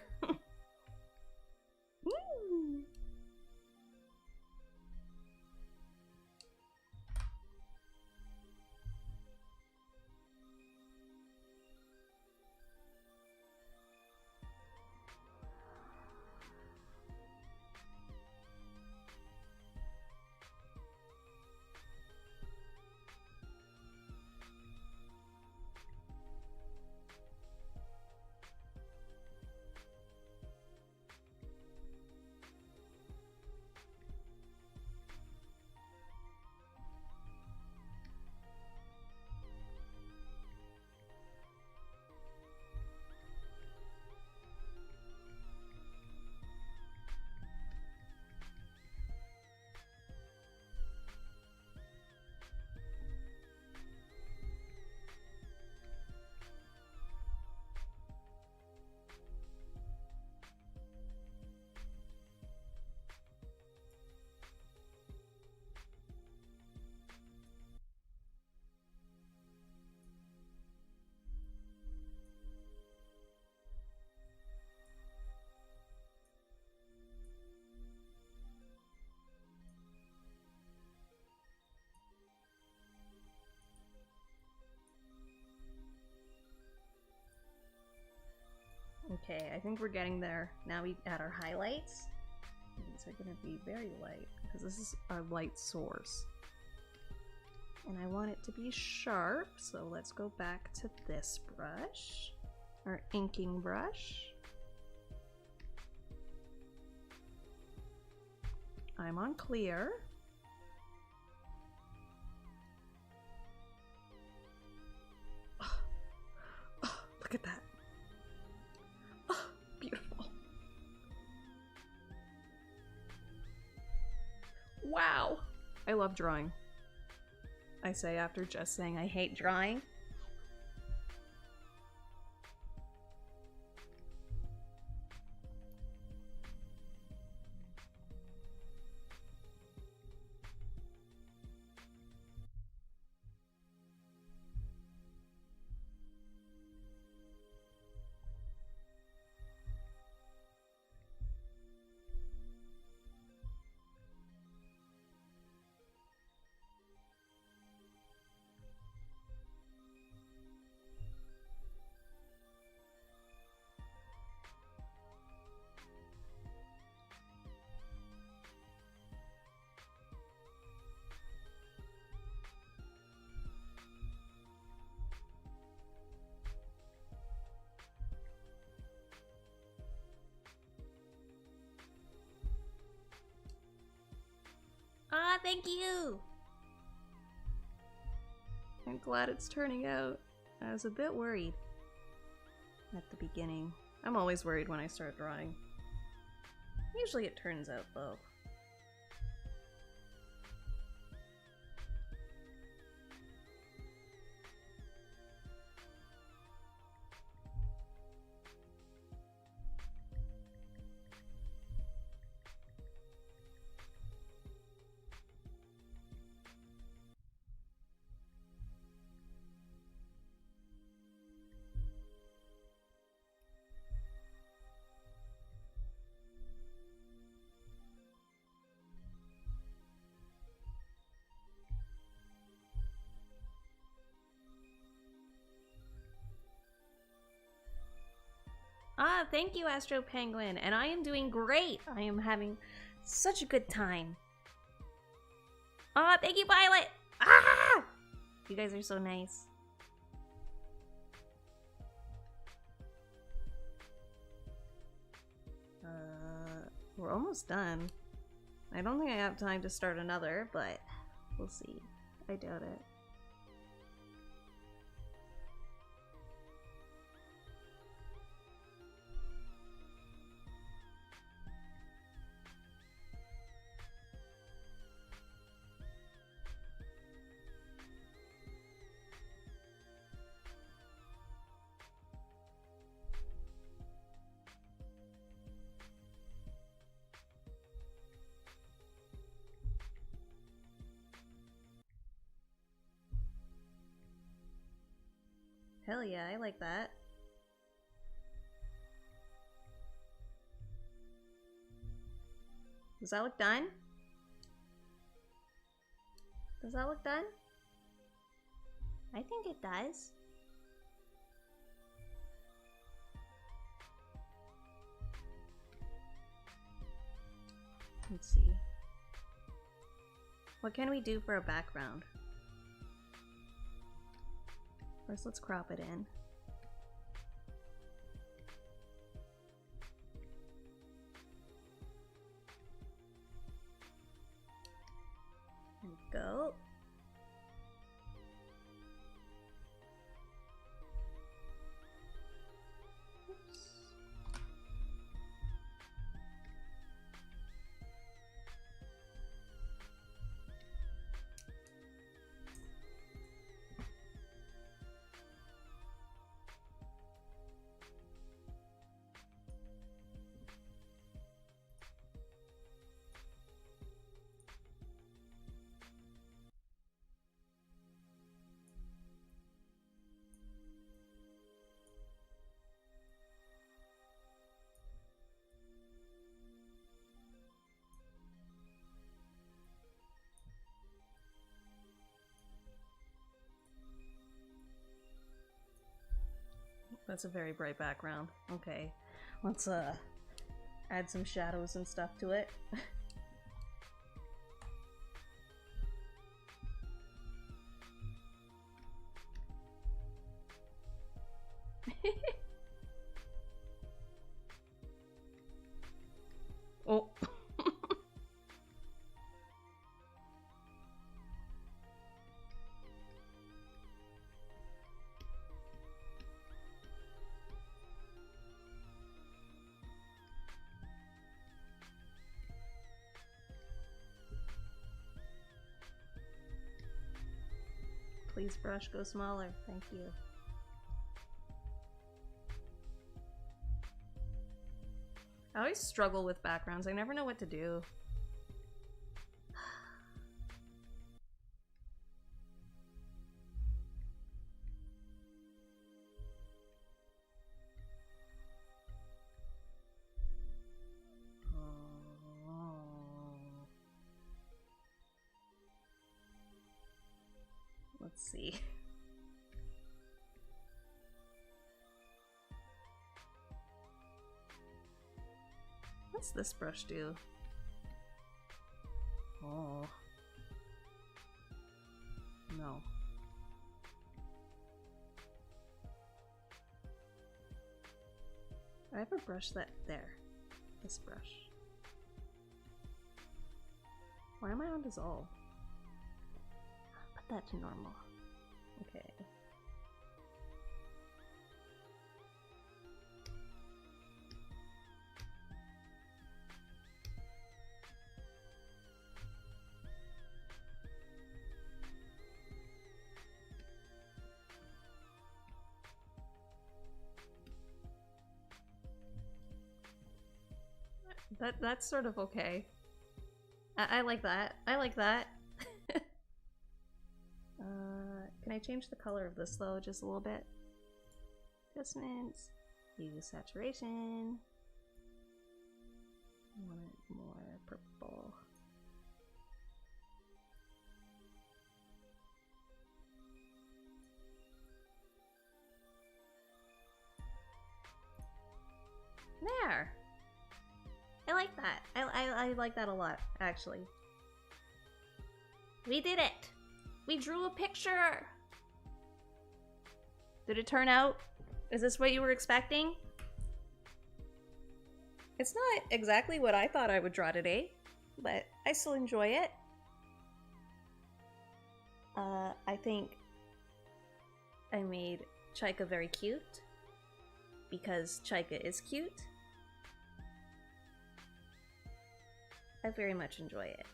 Woo! Okay, I think we're getting there. Now we add our highlights. These are going to be very light because this is our light source. And I want it to be sharp, so let's go back to this brush, our inking brush. I'm on clear. Oh, look at that. Oh, beautiful. Wow. I love drawing. I say after just saying I hate drawing. Ah, thank you! I'm glad it's turning out. I was a bit worried at the beginning. I'm always worried when I start drawing. Usually it turns out though. Ah, thank you, Astro Penguin, and I am doing great. I am having such a good time. Ah, thank you, Violet. Ah! You guys are so nice. We're almost done. I don't think I have time to start another, but we'll see. I doubt it. Hell yeah, I like that. Does that look done? Does that look done? I think it does. Let's see. What can we do for a background? First, let's crop it in. There we go. Oops. That's a very bright background. Okay. Let's add some shadows and stuff to it. Oh. Please, brush, go smaller. Thank you. I always struggle with backgrounds. I never know what to do. Let's see. What's this brush do? Oh. No. I have a brush that there. This brush. Why am I on dissolve? Put that to normal. Okay. That's sort of okay. I like that. I like that. Can I change the color of this though, just a little bit? Adjustments. Use saturation. I want it more purple. There. I like that. I like that a lot, actually. We did it! We drew a picture! Did it turn out? Is this what you were expecting? It's not exactly what I thought I would draw today, but I still enjoy it. I think I made Chaika very cute, because Chaika is cute. I very much enjoy it.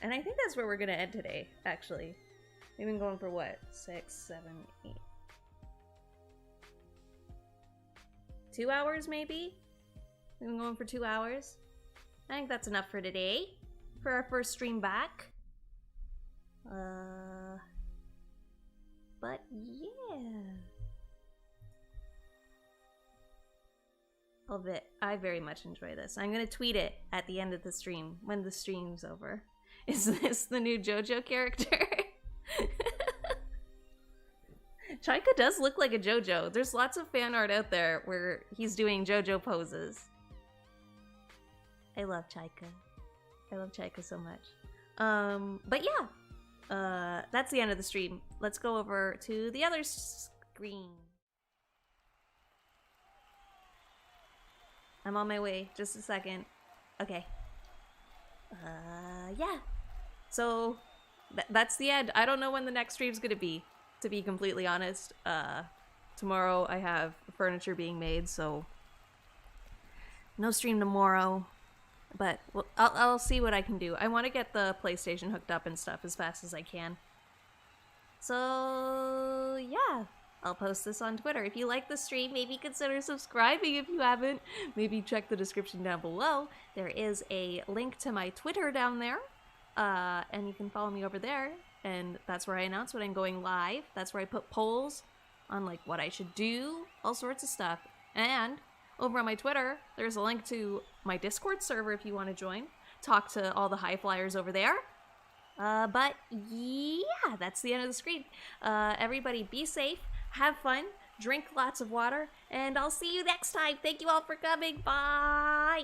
And I think that's where we're gonna end today, actually. We've been going for what? 6, 7, 8. 2 hours, maybe? We've been going for 2 hours. I think that's enough for today. For our first stream back. But yeah. I very much enjoy this. I'm gonna tweet it at the end of the stream, when the stream's over. Is this the new JoJo character? Chaika does look like a JoJo. There's lots of fan art out there where he's doing JoJo poses. I love Chaika. I love Chaika so much. But yeah, that's the end of the stream. Let's go over to the other screen. I'm on my way. Just a second. Okay. Yeah. So, that's the end. I don't know when the next stream's gonna be, to be completely honest. Tomorrow I have furniture being made, so no stream tomorrow. But I'll see what I can do. I want to get the PlayStation hooked up and stuff as fast as I can. So, yeah. I'll post this on Twitter. If you like the stream, maybe consider subscribing if you haven't. Maybe check the description down below. There is a link to my Twitter down there. And you can follow me over there. And that's where I announce when I'm going live. That's where I put polls on like what I should do. All sorts of stuff. And over on my Twitter, there's a link to my Discord server if you want to join. Talk to all the high flyers over there. But yeah, that's the end of the screen. Everybody be safe. Have fun. drink lots of water, and I'll see you next time. Thank you all for coming. Bye!